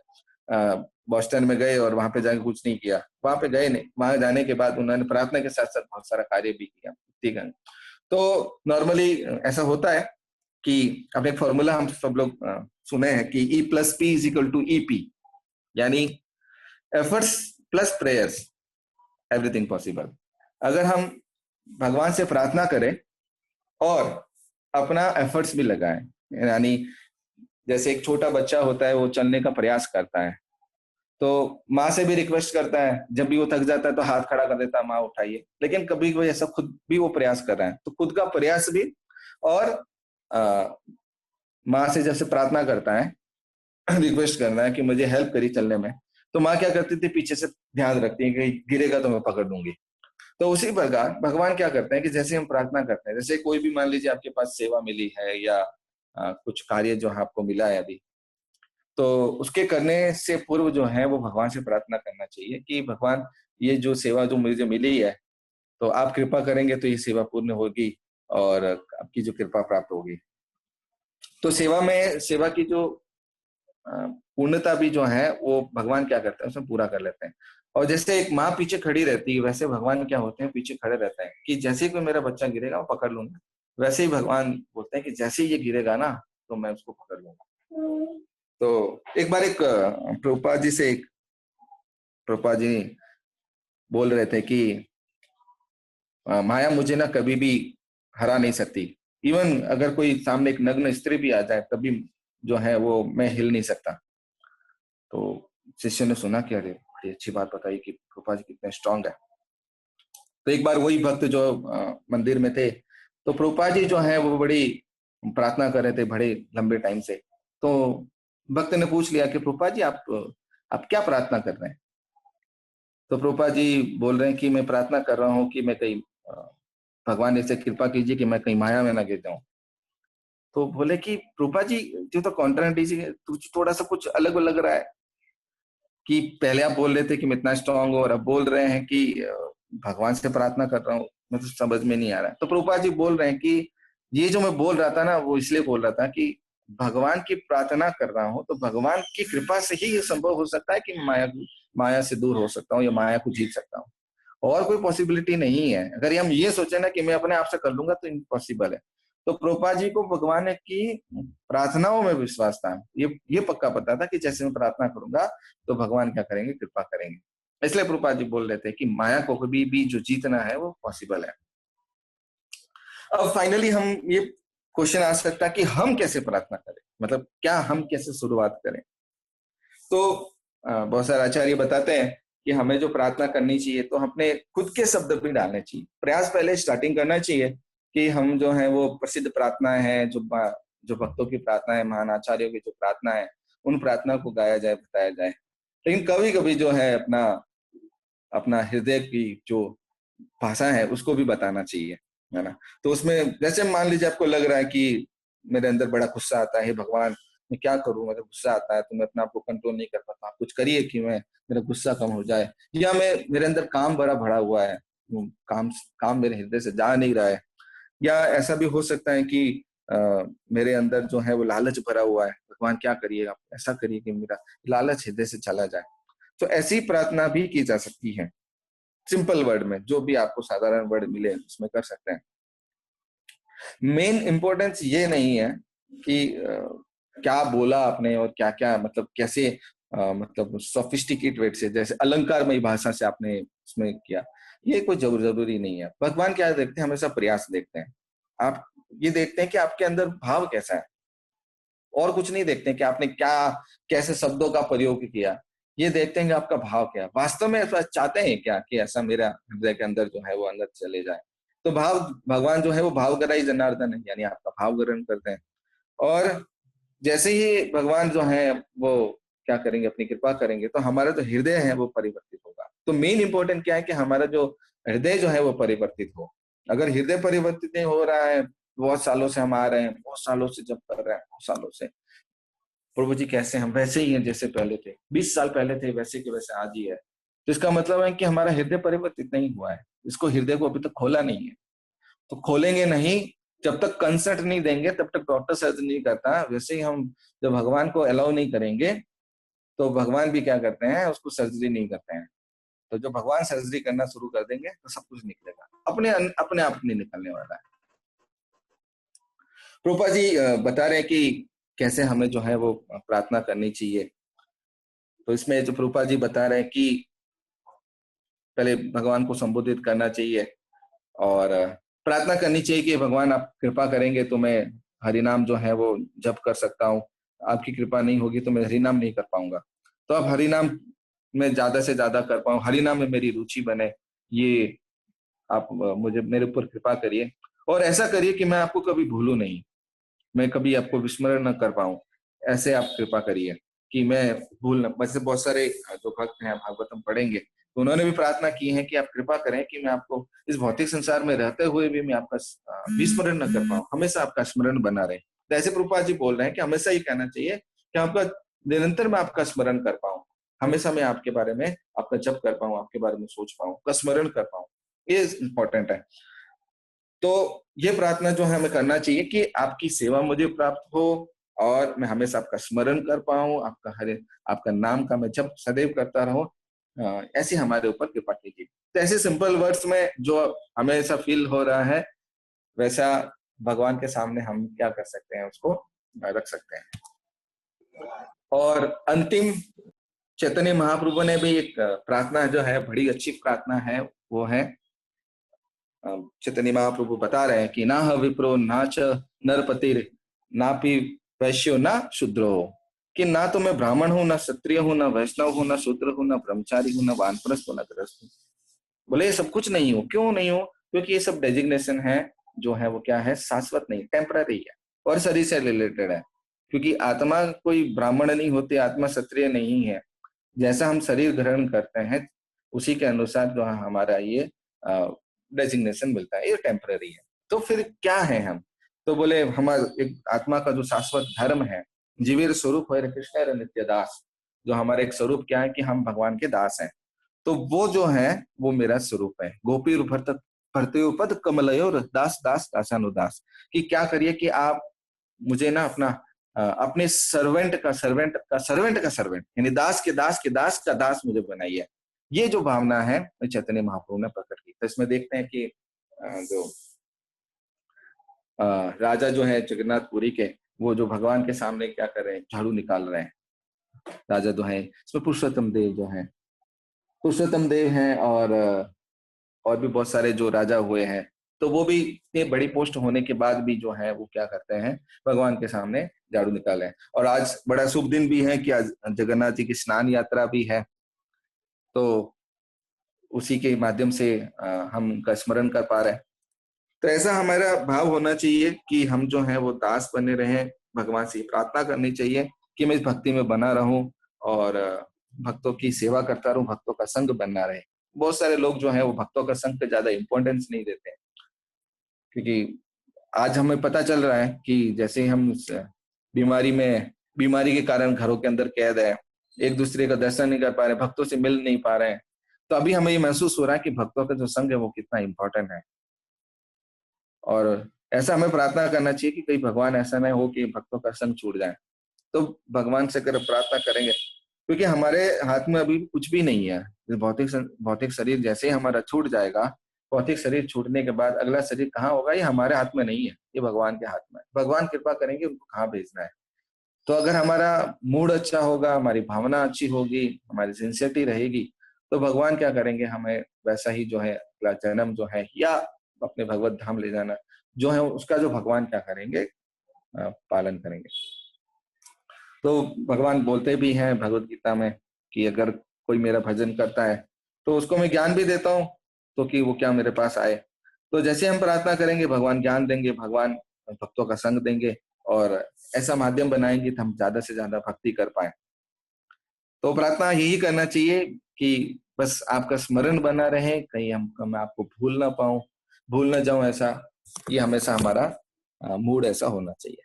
बॉस्टन में गए और वहां पे जाके कुछ नहीं किया, वहां पे गए नहीं, वहां जाने के बाद उन्होंने प्रार्थना के साथ साथ बहुत सारा कार्य भी किया, ठीक है। तो नॉर्मली ऐसा होता है कि अब एक फॉर्मूला हम सब लोग सुने हैं कि E+P=EP, यानी efforts plus prayers, everything possible. अगर हम भगवान से प्रार्थना करें और अपना एफर्ट्स भी लगाएं, यानी जैसे एक छोटा बच्चा होता है, वो चलने का प्रयास करता है, तो माँ से भी रिक्वेस्ट करता है, जब भी वो थक जाता है तो हाथ खड़ा कर देता है, माँ उठाइए। लेकिन कभी कोई ऐसा खुद भी वो प्रयास कर रहा है, तो खुद का प्रयास भी, और माँ से जैसे प्रार्थना करता है, रिक्वेस्ट करना है कि मुझे हेल्प करी चलने में, तो माँ क्या करती थी? पीछे से ध्यान रखती है कि गिरेगा तो मैं पकड़ लूंगी। तो उसी प्रकार भगवान क्या करते हैं कि जैसे हम प्रार्थना करते हैं, जैसे कोई भी मान लीजिए आपके पास सेवा मिली है या कुछ कार्य जो आपको मिला है अभी, तो उसके करने से पूर्व जो है वो भगवान से प्रार्थना करना चाहिए कि भगवान, ये जो सेवा जो मुझे मिली है, तो आप कृपा करेंगे तो ये सेवा पूर्ण होगी और आपकी जो कृपा प्राप्त होगी। तो सेवा की जो पूर्णता भी जो है वो भगवान क्या करते हैं? उसमें पूरा कर लेते हैं। और जैसे एक माँ पीछे खड़ी रहती है, वैसे भगवान क्या होते हैं? पीछे खड़े रहते हैं कि जैसे ही कोई मेरा बच्चा गिरेगा वो पकड़ लूंगा। वैसे ही भगवान बोलते हैं कि जैसे ही ये गिरेगा ना, तो मैं उसको पकड़ लूंगा। तो एक बार एक प्रभुपाद जी बोल रहे थे कि माया मुझे ना कभी भी हरा नहीं सकती, इवन अगर कोई सामने एक नग्न स्त्री भी आ जाए तभी जो है वो मैं हिल नहीं सकता। तो शिष्य ने सुना कि अरे बड़ी अच्छी बात बताई कि प्रभुपाद जी कितने स्ट्रांग है। तो एक बार वही भक्त जो मंदिर में थे, तो प्रभुपाद जी जो है वो बड़ी प्रार्थना कर रहे थे बड़े लंबे टाइम से। तो भक्त ने पूछ लिया कि प्रभुपाद जी आप क्या प्रार्थना कर रहे हैं? तो प्रभुपाद जी बोल रहे हैं कि मैं प्रार्थना कर रहा हूँ कि मैं कहीं भगवान ऐसे कृपा कीजिए कि मैं कहीं माया में ना गिर जाऊं। तो बोले कि प्रभुपाद जी, जो तो कॉन्ट्राडिक्शन है, थोड़ा सा कुछ अलग लग रहा है कि पहले आप बोल रहे थे कि मैं इतना स्ट्रांग हूं और अब बोल रहे हैं कि भगवान से प्रार्थना कर रहा हूँ, मैं तो समझ में नहीं आ रहा है। तो प्रभुपाद जी बोल रहे हैं कि ये जो मैं बोल रहा था ना, वो इसलिए बोल रहा था कि भगवान की प्रार्थना कर रहा हूँ तो भगवान की कृपा से ही ये संभव हो सकता है कि माया से दूर हो सकता हूँ या माया को जीत सकता हूँ, और कोई पॉसिबिलिटी नहीं है। अगर हम ये सोचे ना कि मैं अपने आप से कर लूंगा तो इम्पॉसिबल है। तो प्रभुपाद जी को भगवान की प्रार्थनाओं में विश्वास था, ये पक्का पता था कि जैसे मैं प्रार्थना करूंगा तो भगवान क्या करेंगे? कृपा करेंगे। इसलिए प्रभुपाद जी बोल रहे थे कि माया को कभी भी जो जीतना है वो पॉसिबल है। अब फाइनली हम ये क्वेश्चन आ सकता है कि हम कैसे प्रार्थना करें, मतलब क्या हम कैसे शुरुआत करें? तो बहुत सारे आचार्य बताते हैं कि हमें जो प्रार्थना करनी चाहिए तो अपने खुद के शब्द भी डालने चाहिए। प्रयास पहले स्टार्टिंग करना चाहिए कि हम जो है वो प्रसिद्ध प्रार्थना है, जो भक्तों की प्रार्थना है, महान आचार्यों की जो प्रार्थना है, उन प्रार्थना को गाया जाए, बताया जाए। लेकिन कभी कभी जो है अपना अपना हृदय की जो भाषा है उसको भी बताना चाहिए, है ना। तो उसमें जैसे मान लीजिए आपको लग रहा है कि मेरे अंदर बड़ा गुस्सा आता है, हे भगवान मैं क्या करूं, मतलब गुस्सा आता है तो मैं अपने आप को कंट्रोल नहीं कर पाता, आप कुछ करिए कि मैं मेरा गुस्सा कम हो जाए। या मेरे अंदर काम बड़ा भरा हुआ है, काम काम मेरे हृदय से जा नहीं रहा है। या ऐसा भी हो सकता है कि मेरे अंदर जो है वो लालच भरा हुआ है, भगवान क्या करिए, आप ऐसा करिए कि मेरा लालच हृदय से चला जाए। तो ऐसी प्रार्थना भी की जा सकती है, सिंपल वर्ड में, जो भी आपको साधारण वर्ड मिले उसमें कर सकते हैं। मेन इंपॉर्टेंस ये नहीं है कि क्या बोला आपने और क्या क्या मतलब कैसे मतलब सोफिस्टिकेट वेट से, जैसे अलंकारमयी भाषा से आपने इसमें किया, ये कोई जरूरी नहीं है। भगवान क्या देखते हैं, हमेशा प्रयास देखते हैं। आप ये देखते हैं कि आपके अंदर भाव कैसा है, और कुछ नहीं देखते हैं कि आपने क्या कैसे शब्दों का प्रयोग किया। ये देखते हैं कि आपका भाव क्या है, वास्तव में ऐसा चाहते हैं क्या कि ऐसा मेरा हृदय के अंदर जो है वो अंदर चले जाए। तो भाव, भगवान जो है वो भावग्राही जनार्दन है, यानी आपका भाव ग्रहण करते हैं। और जैसे ही भगवान जो है वो क्या करेंगे, अपनी कृपा करेंगे, तो हमारा जो हृदय है वो परिवर्तित होगा। तो मेन इंपॉर्टेंट क्या है कि हमारा जो हृदय जो है वो परिवर्तित हो। अगर हृदय परिवर्तित नहीं हो रहा है, बहुत सालों से हम आ रहे हैं, बहुत सालों से जब कर रहे हैं, बहुत सालों से प्रभु जी कैसे हम वैसे ही हैं जैसे पहले थे, 20 साल पहले थे वैसे के वैसे आज ही है, तो इसका मतलब है कि हमारा हृदय परिवर्तित नहीं हुआ है। इसको हृदय को अभी तक खोला नहीं है। तो खोलेंगे नहीं, जब तक कंसर्ट नहीं देंगे तब तक डॉक्टर सर्जरी नहीं करता। वैसे ही हम जब भगवान को अलाउ नहीं करेंगे तो भगवान भी क्या करते हैं, उसको सर्जरी नहीं करते हैं। तो जब भगवान सर्जरी करना शुरू कर देंगे तो सब कुछ निकलेगा, अपने अपने आप नहीं निकलने वाला है। रूपा जी बता रहे हैं कि कैसे हमें जो है वो प्रार्थना करनी चाहिए। तो इसमें जो रूपा जी बता रहे हैं कि पहले भगवान को संबोधित करना चाहिए और प्रार्थना करनी चाहिए कि भगवान आप कृपा करेंगे तो मैं हरिनाम जो है वो जप कर सकता हूँ, आपकी कृपा नहीं होगी तो मैं हरिनाम नहीं कर पाऊंगा। तो आप हरिनाम में ज्यादा से ज्यादा कर पाऊं, हरिनाम में मेरी रुचि बने, ये आप मुझे मेरे ऊपर कृपा करिए। और ऐसा करिए कि मैं आपको कभी भूलूं नहीं, मैं कभी आपको विस्मरण न कर पाऊं, ऐसे आप कृपा करिए कि मैं भूल न। वैसे बहुत सारे जो भक्त हैं भागवतम पढ़ेंगे तो उन्होंने भी प्रार्थना की है कि आप कृपा करें कि मैं आपको इस भौतिक संसार में रहते हुए भी मैं आपका विस्मरण न कर पाऊं, हमेशा आपका स्मरण बना रहे। तो ऐसे प्रभुपाद जी बोल रहे हैं कि हमेशा ये कहना चाहिए कि आपका निरंतर मैं आपका स्मरण कर पाऊं, हमेशा मैं आपके बारे में आपका जप कर पाऊं, आपके बारे में सोच पाऊं, आपका स्मरण कर पाऊं, ये इंपॉर्टेंट है। तो ये प्रार्थना जो है हमें करना चाहिए कि आपकी सेवा मुझे प्राप्त हो और मैं हमेशा आपका स्मरण कर पाऊं, आपका नाम का मैं जप सदैव करता रहूं। ऐसी हमारे ऊपर कृपा कीजिए। तो ऐसे सिंपल वर्ड्स में जो हमें ऐसा फील हो रहा है वैसा भगवान के सामने हम क्या कर सकते हैं, उसको रख सकते हैं। और अंतिम चैतन्य महाप्रभु ने भी एक प्रार्थना जो है बड़ी अच्छी प्रार्थना है, वो है चैतन्य महाप्रभु बता रहे हैं कि ना विप्रो ना च नरपतिर नापि वैश्यो ना शूद्रो, कि ना तो मैं ब्राह्मण हूं, ना क्षत्रिय हूं, ना वैष्णव हूं, ना शूद्र हूं, ना ब्रह्मचारी हूं, ना वानप्रस्थ हूं, ना गृहस्थ हूं। बोले ये सब कुछ नहीं हो, क्यों नहीं हो? क्योंकि ये सब डेजिग्नेशन है जो है वो क्या है, शाश्वत नहीं, टेम्पररी है और शरीर से रिलेटेड है। क्योंकि आत्मा कोई ब्राह्मण नहीं होती, आत्मा क्षत्रिय नहीं है। जैसा हम शरीर ग्रहण करते हैं उसी के अनुसार जो है हमारा ये डेजिग्नेशन मिलता है, ये टेम्पररी है। तो फिर क्या है हम? तो बोले हमारा एक आत्मा का जो शाश्वत धर्म है, जीवेर स्वरूप है कृष्ण नित्य दास, जो हमारा एक स्वरूप क्या है कि हम भगवान के दास हैं। तो वो जो है वो मेरा स्वरूप है। गोपी भरत भरते पद कमलयोर दास दास दासानुदास, कि क्या करिए कि आप मुझे ना अपना अपने सर्वेंट का सर्वेंट यानी दास के दास के दास का दास मुझे बनाइए। ये जो भावना है चैतन्य महाप्रभु ने प्रकट की। तो इसमें देखते हैं कि जो राजा जो है जगन्नाथपुरी के, वो जो भगवान के सामने क्या कर रहे हैं, झाड़ू निकाल रहे हैं। राजा जो है इसमें पुरुषोत्तम देव जो है, पुरुषोत्तम देव हैं और भी बहुत सारे जो राजा हुए हैं। तो वो भी इतनी बड़ी पोस्ट होने के बाद भी जो है वो क्या करते हैं, भगवान के सामने झाड़ू निकाले। और आज बड़ा शुभ दिन भी है कि आज जगन्नाथ जी की स्नान यात्रा भी है। तो उसी के माध्यम से हम उनका स्मरण कर पा रहे हैं। तो ऐसा हमारा भाव होना चाहिए कि हम जो है वो दास बने रहें। भगवान से प्रार्थना करनी चाहिए कि मैं इस भक्ति में बना रहूं और भक्तों की सेवा करता रहूं, भक्तों का संग बनना रहे। बहुत सारे लोग जो है वो भक्तों का संग पे ज्यादा इंपॉर्टेंस नहीं देते हैं, क्योंकि आज हमें पता चल रहा है कि जैसे हम बीमारी के कारण घरों के अंदर कैद है, एक दूसरे का दर्शन नहीं कर पा रहे, भक्तों से मिल नहीं पा रहे हैं। तो अभी हमें ये महसूस हो रहा है कि भक्तों का जो संग है वो कितना इंपॉर्टेंट है। और ऐसा हमें प्रार्थना करना चाहिए कि कहीं भगवान ऐसा ना हो कि भक्तों का संग छूट जाए। तो भगवान से कर प्रार्थना करेंगे, क्योंकि हमारे हाथ में अभी कुछ भी नहीं है। भौतिक शरीर जैसे ही हमारा छूट जाएगा, भौतिक शरीर छूटने के बाद अगला शरीर कहाँ होगा ये हमारे हाथ में नहीं है, ये भगवान के हाथ में है। भगवान कृपा करेंगे उनको कहाँ भेजना है। तो अगर हमारा मूड अच्छा होगा, हमारी भावना अच्छी होगी, हमारी सिंसियरिटी रहेगी, तो भगवान क्या करेंगे, हमें वैसा ही जो है अगला जन्म जो है या अपने भगवत धाम ले जाना जो है उसका जो भगवान क्या करेंगे, पालन करेंगे। तो भगवान बोलते भी हैं भगवत गीता में कि अगर कोई मेरा भजन करता है तो उसको मैं ज्ञान भी देता हूँ, तो कि वो क्या मेरे पास आए। तो जैसे हम प्रार्थना करेंगे भगवान ज्ञान देंगे, भगवान भक्तों का संग देंगे और ऐसा माध्यम बनाएंगे कि हम ज्यादा से ज्यादा भक्ति कर पाए। तो प्रार्थना यही करना चाहिए कि बस आपका स्मरण बना रहे, कहीं मैं आपको भूल ना पाऊं, भूल ना जाऊं, ऐसा ये हमेशा हमारा मूड ऐसा होना चाहिए।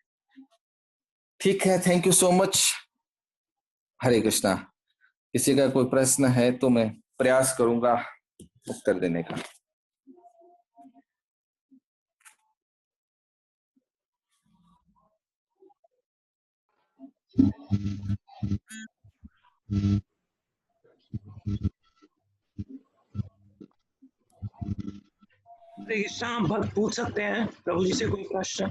ठीक है, थैंक यू सो मच। हरे कृष्णा। किसी का कोई प्रश्न है तो मैं प्रयास करूंगा उत्तर देने का। शाम भक्त पूछ सकते हैं प्रभु जी से कोई प्रश्न।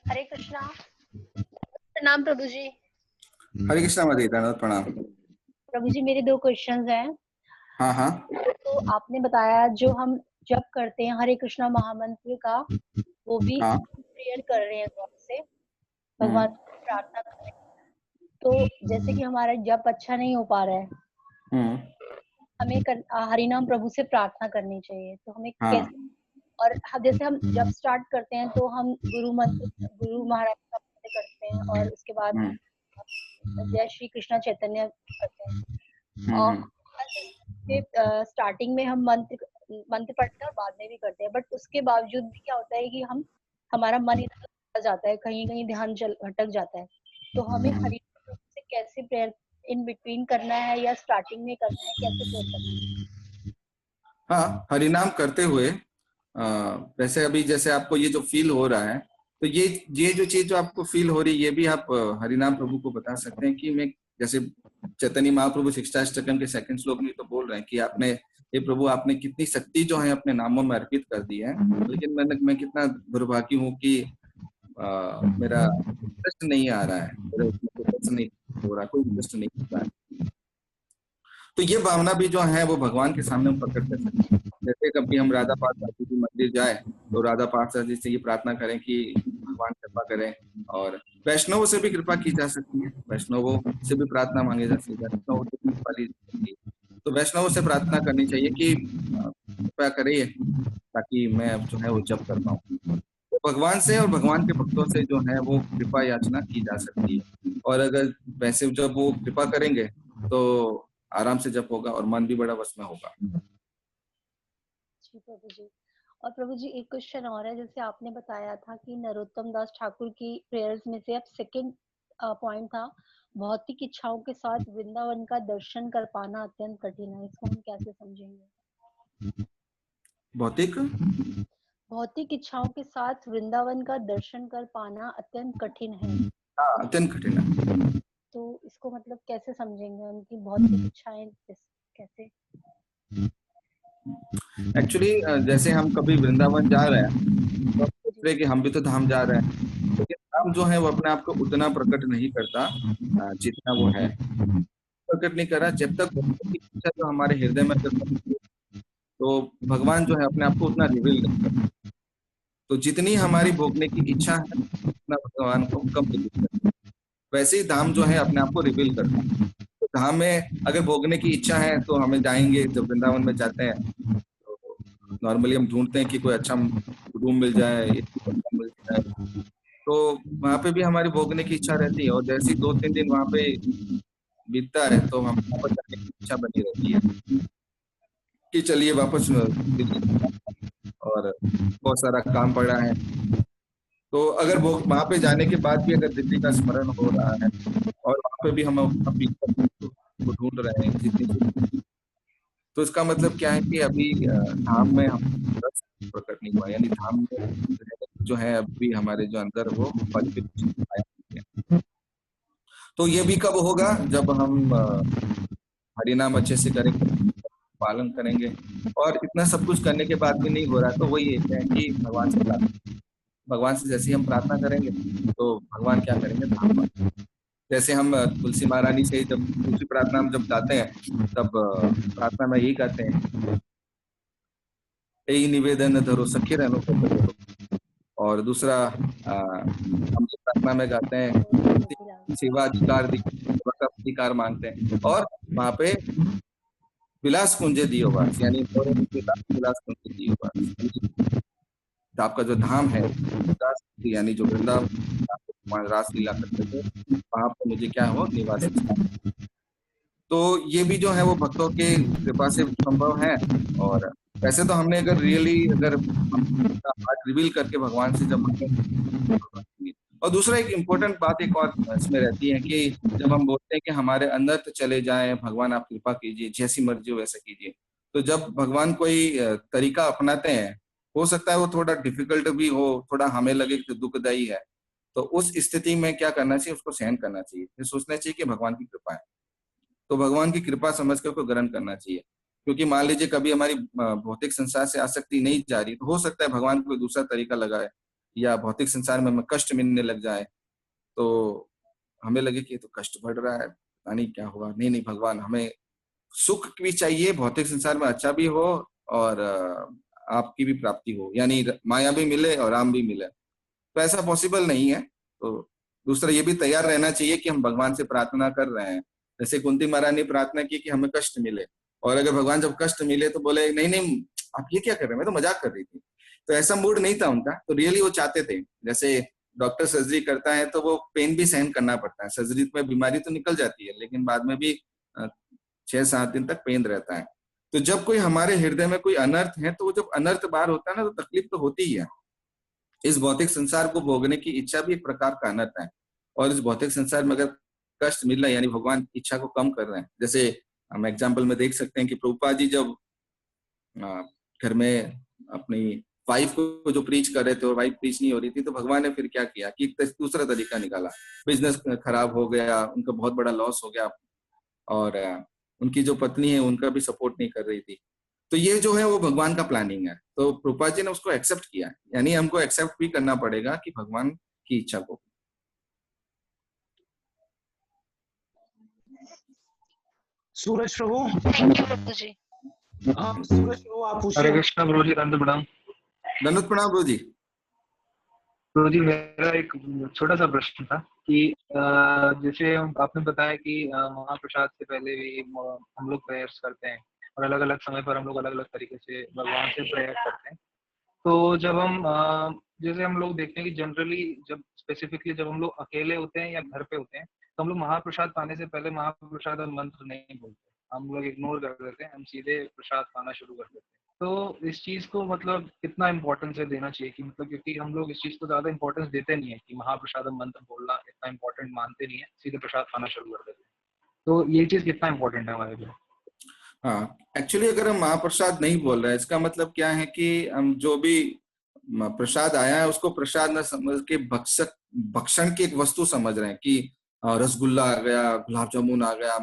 हरे कृष्णा। प्रणाम प्रभु जी। हरे कृष्णा मदीता, प्रणाम। प्रभु जी मेरे 2 क्वेश्चंस हैं। हाँ हाँ। तो आपने बताया जो हम जप करते हैं हरे कृष्णा महामंत्र का, वो भी हाँ। प्रेयर कर रहे हैं गॉड से, भगवान से प्रार्थना कर रहे हैं। तो जैसे कि हमारा जप अच्छा नहीं हो पा रहा है, हमें हरि नाम प्रभु से प्रार्थना करनी चाहिए। तो हमें कैसे, और जैसे हम जब स्टार्ट करते हैं तो हम गुरु महाराज का मंत्र करते हैं और उसके बाद जय श्री कृष्णा चैतन्य करते हैं। और स्टार्टिंग में हम मंत्र पढ़ते हैं और बाद में भी करते हैं, बट उसके बावजूद भी क्या होता है कि हमारा मन इधर जाता है, कहीं कहीं ध्यान भटक जाता है। तो हमें हरि नाम से कैसे प्रेयर इन बिटवीन करना है या स्टार्टिंग में करना है, कैसे प्रेयर करना है? हाँ, हरिनाम करते हुए वैसे अभी जैसे आपको ये जो फील हो रहा है, तो ये जो चीज जो आपको फील हो रही है, ये भी आप हरिनाम प्रभु को बता सकते हैं कि मैं, जैसे चैतन्य महाप्रभु शिक्षाष्टकम के 2nd श्लोक में तो बोल रहे हैं कि आपने, हे प्रभु, आपने कितनी शक्ति जो है अपने नामों में अर्पित कर दी है, लेकिन मैं कितना दुर्भाग्य हूँ कि मेरा इंटरेस्ट नहीं आ रहा है, मेरा इंटरेस्ट नहीं हो रहा, कोई इंटरेस्ट नहीं हो रहा है। तो ये भावना भी जो है वो भगवान के सामने हम प्रकट कर सकते हैं। जैसे कभी हम राधा पार्वती जी मंदिर जाए तो राधा पार्वती से ये प्रार्थना करें कि भगवान कृपा करें, और वैष्णवों से भी कृपा की जा सकती है, वैष्णवों से भी प्रार्थना मांगी जा सकती है, वैष्णवों से भी कृपा ली जा सकती है। तो वैष्णवों से प्रार्थना करनी चाहिए कि कृपा करिए ताकि मैं अब जो है वो जप कर पाऊँ। तो भगवान से और भगवान के भक्तों से जो है वो कृपा याचना की जा सकती है। और अगर वैसे जब वो कृपा करेंगे तो आराम से जप होगा और मन भी बड़ा वश में होगा। जी प्रभु जी। और प्रभु जी एक क्वेश्चन और है, जैसे आपने बताया था कि नरोत्तम दास ठाकुर की प्रेयर्स में से अब सेकंड पॉइंट था, भौतिक इच्छाओं के साथ वृंदावन का दर्शन कर पाना अत्यंत कठिन है। इसको हम कैसे समझेंगे? भौतिक इच्छाओं के साथ वृंदावन का दर्शन कर पाना अत्यंत कठिन है। हाँ, अत्यंत कठिन है। तो इसको मतलब कैसे समझेंगे, उनकी भौतिक इच्छाएं कैसे? एक्चुअली जैसे हम कभी वृंदावन जा रहे हैं तो सोच रहे कि हम भी तो धाम जा रहे हैं, लेकिन धाम जो है वो अपने आप को उतना प्रकट नहीं करता जितना वो है, प्रकट नहीं कर रहा। जब तक भगवान की इच्छा जो हमारे हृदय में अगर तो भगवान जो है अपने आप को उतना रिवील नहीं करता। तो जितनी हमारी भोगने की इच्छा है उतना भगवान को कम रिवील करता है। वैसे ही धाम जो है अपने आप को रिवील करता है। तो धाम में अगर भोगने की इच्छा है तो हमें जाएंगे, जब वृंदावन में जाते हैं तो नॉर्मली हम ढूंढते हैं कि कोई अच्छा रूम मिल जाए, मिल जाए, तो वहां पे भी हमारी भोगने की इच्छा रहती है। और जैसे ही 2-3 दिन वहां पे बीतता है तो हम वापस जाने की इच्छा बनी रहती है कि चलिए वापस दिल्ली, और बहुत सारा काम पड़ा है। तो अगर वो वहां पे जाने के बाद भी अगर दिल्ली का स्मरण हो रहा है और वहां पे भी हम अपनी को ढूंढ रहे हैं जितनी, तो इसका मतलब क्या है कि अभी धाम में हम रस प्रकट नहीं हुआ, यानी धाम में जो है अभी हमारे जो अंदर वो फल भी आया नहीं है। तो ये भी कब होगा, जब हम हरिनाम अच्छे से करेंगे पालन करेंगे, और इतना सब कुछ करने के बाद भी नहीं हो रहा, तो वही है कि भगवान से जैसे ही हम प्रार्थना करेंगे तो भगवान क्या करेंगे, धाम। जैसे हम तुलसी महारानी से जब दूसरी प्रार्थना हम जब गाते हैं, तब प्रार्थना में यही कहते हैं, यही निवेदन धरो सखी रहनो को करो। और दूसरा हम जो प्रार्थना में गाते हैं, सेवा अधिकार मांगते हैं, और वहां पे विलास कुंजे दियो वास, यानी विलास कुंजे दियो वास, आपका जो धाम है यानी जो वृंदावन रासलीला करते थे, वहां पर मुझे क्या हो, निवास। तो ये भी जो है वो भक्तों के कृपा से संभव है। और वैसे तो हमने अगर रिवील करके भगवान से जब मांगे। और दूसरा एक इम्पोर्टेंट बात एक और इसमें रहती है कि जब हम बोलते हैं कि हमारे अंदर तो चले जाएं, भगवान आप कृपा कीजिए, जैसी मर्जी हो वैसा कीजिए, तो जब भगवान कोई तरीका अपनाते हैं, हो सकता है वो थोड़ा डिफिकल्ट भी हो, थोड़ा हमें लगे कि दुखदायी है, तो उस स्थिति में क्या करना चाहिए, उसको सहन करना चाहिए, फिर सोचना चाहिए कि भगवान की कृपा है, तो भगवान की कृपा समझकर उसको ग्रहण करना चाहिए। क्योंकि मान लीजिए कभी हमारी भौतिक संसार से आसक्ति नहीं जा रही, तो हो सकता है भगवान कोई दूसरा तरीका लगाए, या भौतिक संसार में हमें कष्ट मिलने लग जाए, तो हमें लगे कि तो कष्ट बढ़ रहा है, पता नहीं क्या हुआ। नहीं नहीं, भगवान हमें सुख भी चाहिए, भौतिक संसार में अच्छा भी हो, और आपकी भी प्राप्ति हो, यानी माया भी मिले और राम भी मिले। तो ऐसा पॉसिबल नहीं है। तो दूसरा ये भी तैयार रहना चाहिए कि हम भगवान से प्रार्थना कर रहे हैं। जैसे कुंती महारानी ने प्रार्थना की कि हमें कष्ट मिले, और अगर भगवान जब कष्ट मिले तो बोले नहीं नहीं आप ये क्या कर रहे हैं, मैं तो मजाक कर रही थी। तो ऐसा मूड नहीं था उनका, तो रियली वो चाहते थे। जैसे डॉक्टर सर्जरी करता है तो वो पेन भी सहन करना पड़ता है, सर्जरी में बीमारी तो निकल जाती है, लेकिन बाद में भी 6-7 दिन तक पेन रहता है। तो जब कोई हमारे हृदय में कोई अनर्थ है, तो वो जब अनर्थ बाहर होता है ना, तो तकलीफ तो होती ही है। इस भौतिक संसार को भोगने की इच्छा भी एक प्रकार का अनर्थ है, और इस भौतिक संसार में अगर कष्ट मिल रहा है, यानी भगवान इच्छा को कम कर रहे हैं। जैसे हम एग्जाम्पल में देख सकते हैं कि प्रभुपाद जी जब घर में अपनी वाइफ को जो प्रीच कर रहे थे और वाइफ प्रीच नहीं हो रही थी, तो भगवान ने फिर क्या किया कि दूसरा तरीका निकाला। बिजनेस खराब हो गया, उनका बहुत बड़ा लॉस हो गया, और उनकी जो पत्नी है उनका भी सपोर्ट नहीं कर रही थी। तो ये जो है वो भगवान का प्लानिंग है। तो प्रभुपाद जी ने उसको एक्सेप्ट किया, यानी हमको एक्सेप्ट भी करना पड़ेगा कि भगवान की इच्छा को। सूरज प्रभु। जी। हाँ सूरज प्रभु आप पूछिए। हरे कृष्णा प्रभु जी, दंड प्रणाम। दंडवत प्रणाम प्रभु जी। प्रभु जी मेरा एक छोटा सा प्रश्न था कि जैसे आपने बताया कि महाप्रसाद से पहले भी हम लोग प्रेयर्स करते हैं, और अलग अलग समय पर हम लोग अलग अलग तरीके से भगवान से प्रेयर करते हैं। तो जब हम जैसे हम लोग देखते हैं कि जनरली जब स्पेसिफिकली जब हम लोग अकेले होते हैं या घर पे होते हैं, तो हम लोग महाप्रसाद पाने से पहले महाप्रसाद और मंत्र नहीं बोलते, हम लोग इग्नोर कर देते हैं, हम सीधे प्रसाद खाना शुरू कर देते हैं। तो इस चीज को मतलब कितना इम्पोर्टेंस देना चाहिए कि मतलब, क्योंकि हम लोग इस चीज को ज्यादा इम्पोर्टेंस देते नहीं है कि महाप्रसाद मंत्र बोलना इतना इम्पोर्टेंट मानते नहीं है, सीधे प्रसाद खाना शुरू कर देते हैं। तो ये चीज कितना इम्पोर्टेंट है हमारे लिए? हाँ, एक्चुअली अगर हम महाप्रसाद नहीं बोल रहे हैं, इसका मतलब क्या है कि हम जो भी प्रसाद आया है उसको प्रसाद न समझ के भक्षण की एक वस्तु समझ रहे हैं कि रसगुल्ला आ गया, गुलाब जामुन आ गया,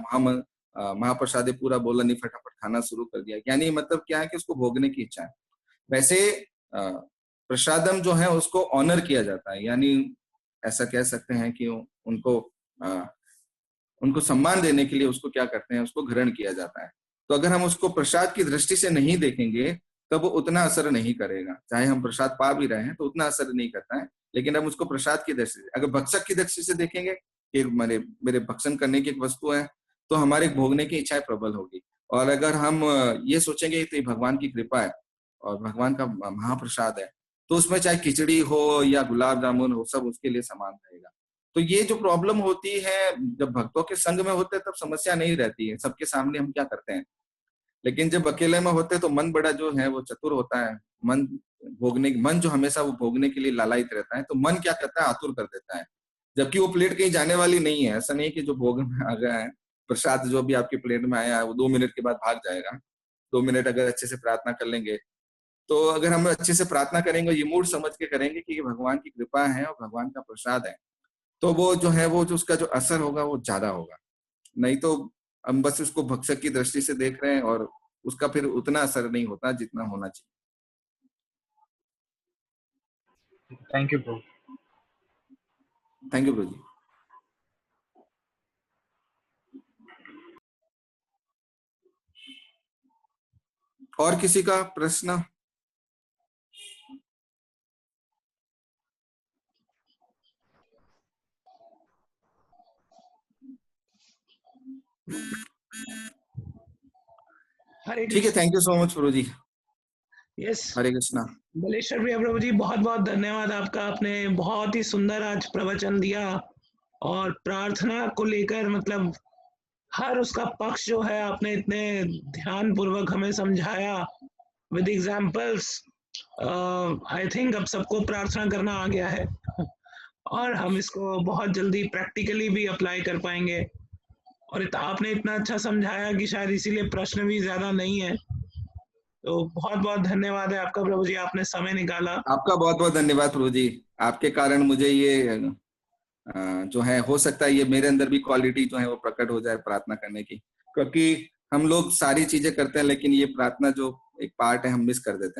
महाप्रसाद पूरा बोला नहीं, फटाफट खाना शुरू कर दिया। यानी मतलब क्या है कि उसको भोगने की इच्छा है। वैसे प्रसादम जो है उसको ऑनर किया जाता है, यानी ऐसा कह सकते हैं कि उनको सम्मान देने के लिए उसको क्या करते हैं, उसको ग्रहण किया जाता है। तो अगर हम उसको प्रसाद की दृष्टि से नहीं देखेंगे तब वो उतना असर नहीं करेगा। चाहे हम प्रसाद पा भी रहे हैं तो उतना असर नहीं करता है। लेकिन हम उसको प्रसाद की दृष्टि से, अगर भक्षक की दृष्टि से देखेंगे कि मेरे भक्षण करने की एक वस्तु है, तो हमारे भोगने की इच्छाएं प्रबल होगी। और अगर हम ये सोचेंगे तो भगवान की कृपा है और भगवान का महाप्रसाद है, तो उसमें चाहे खिचड़ी हो या गुलाब जामुन हो, सब उसके लिए समान रहेगा। तो ये जो प्रॉब्लम होती है, जब भक्तों के संग में होते हैं तब समस्या नहीं रहती है, सबके सामने हम क्या करते हैं। लेकिन जब अकेले में होते हैं तो मन बड़ा जो है वो चतुर होता है। मन जो हमेशा वो भोगने के लिए लालायित रहता है, तो मन क्या करता है, आतुर कर देता है। जबकि वो प्लेट कहीं जाने वाली नहीं है। ऐसा नहीं कि जो भोग में आ गया है प्रसाद, जो भी आपकी प्लेट में आया है, वो 2 मिनट के बाद भाग जाएगा। 2 मिनट अगर अच्छे से प्रार्थना कर लेंगे, तो अगर हम अच्छे से प्रार्थना करेंगे, ये मूड समझ के करेंगे कि ये भगवान की कृपा है और भगवान का प्रसाद है, तो वो जो है वो जो उसका जो असर होगा वो ज्यादा होगा। नहीं तो हम बस उसको भक्षक की दृष्टि से देख रहे हैं और उसका फिर उतना असर नहीं होता जितना होना चाहिए। थैंक यू प्रभु। थैंक यू प्रभु जी। और किसी का प्रश्न? ठीक है, थैंक यू सो मच प्रभु जी। यस, हरे कृष्णा। बलेश्वर भैया प्रभु जी, बहुत बहुत धन्यवाद आपका। आपने बहुत ही सुंदर आज प्रवचन दिया और प्रार्थना को लेकर मतलब हर उसका पक्ष जो है आपने इतने ध्यान पूर्वक हमें समझाया विद एग्जांपल्स। आई थिंक अब सबको प्रार्थना करना आ गया है और हम इसको बहुत जल्दी प्रैक्टिकली भी अप्लाई कर पाएंगे। और आपने इतना अच्छा समझाया कि शायद इसीलिए प्रश्न भी ज्यादा नहीं है। तो बहुत बहुत धन्यवाद है आपका प्रभु जी, आपने समय निकाला। आपका बहुत बहुत धन्यवाद प्रभु जी। आपके कारण मुझे ये जो है, हो सकता है ये मेरे अंदर भी क्वालिटी जो है वो प्रकट हो जाए प्रार्थना करने की, क्योंकि हम लोग सारी चीजें करते हैं लेकिन ये प्रार्थना जो एक पार्ट है हम मिस कर देते हैं।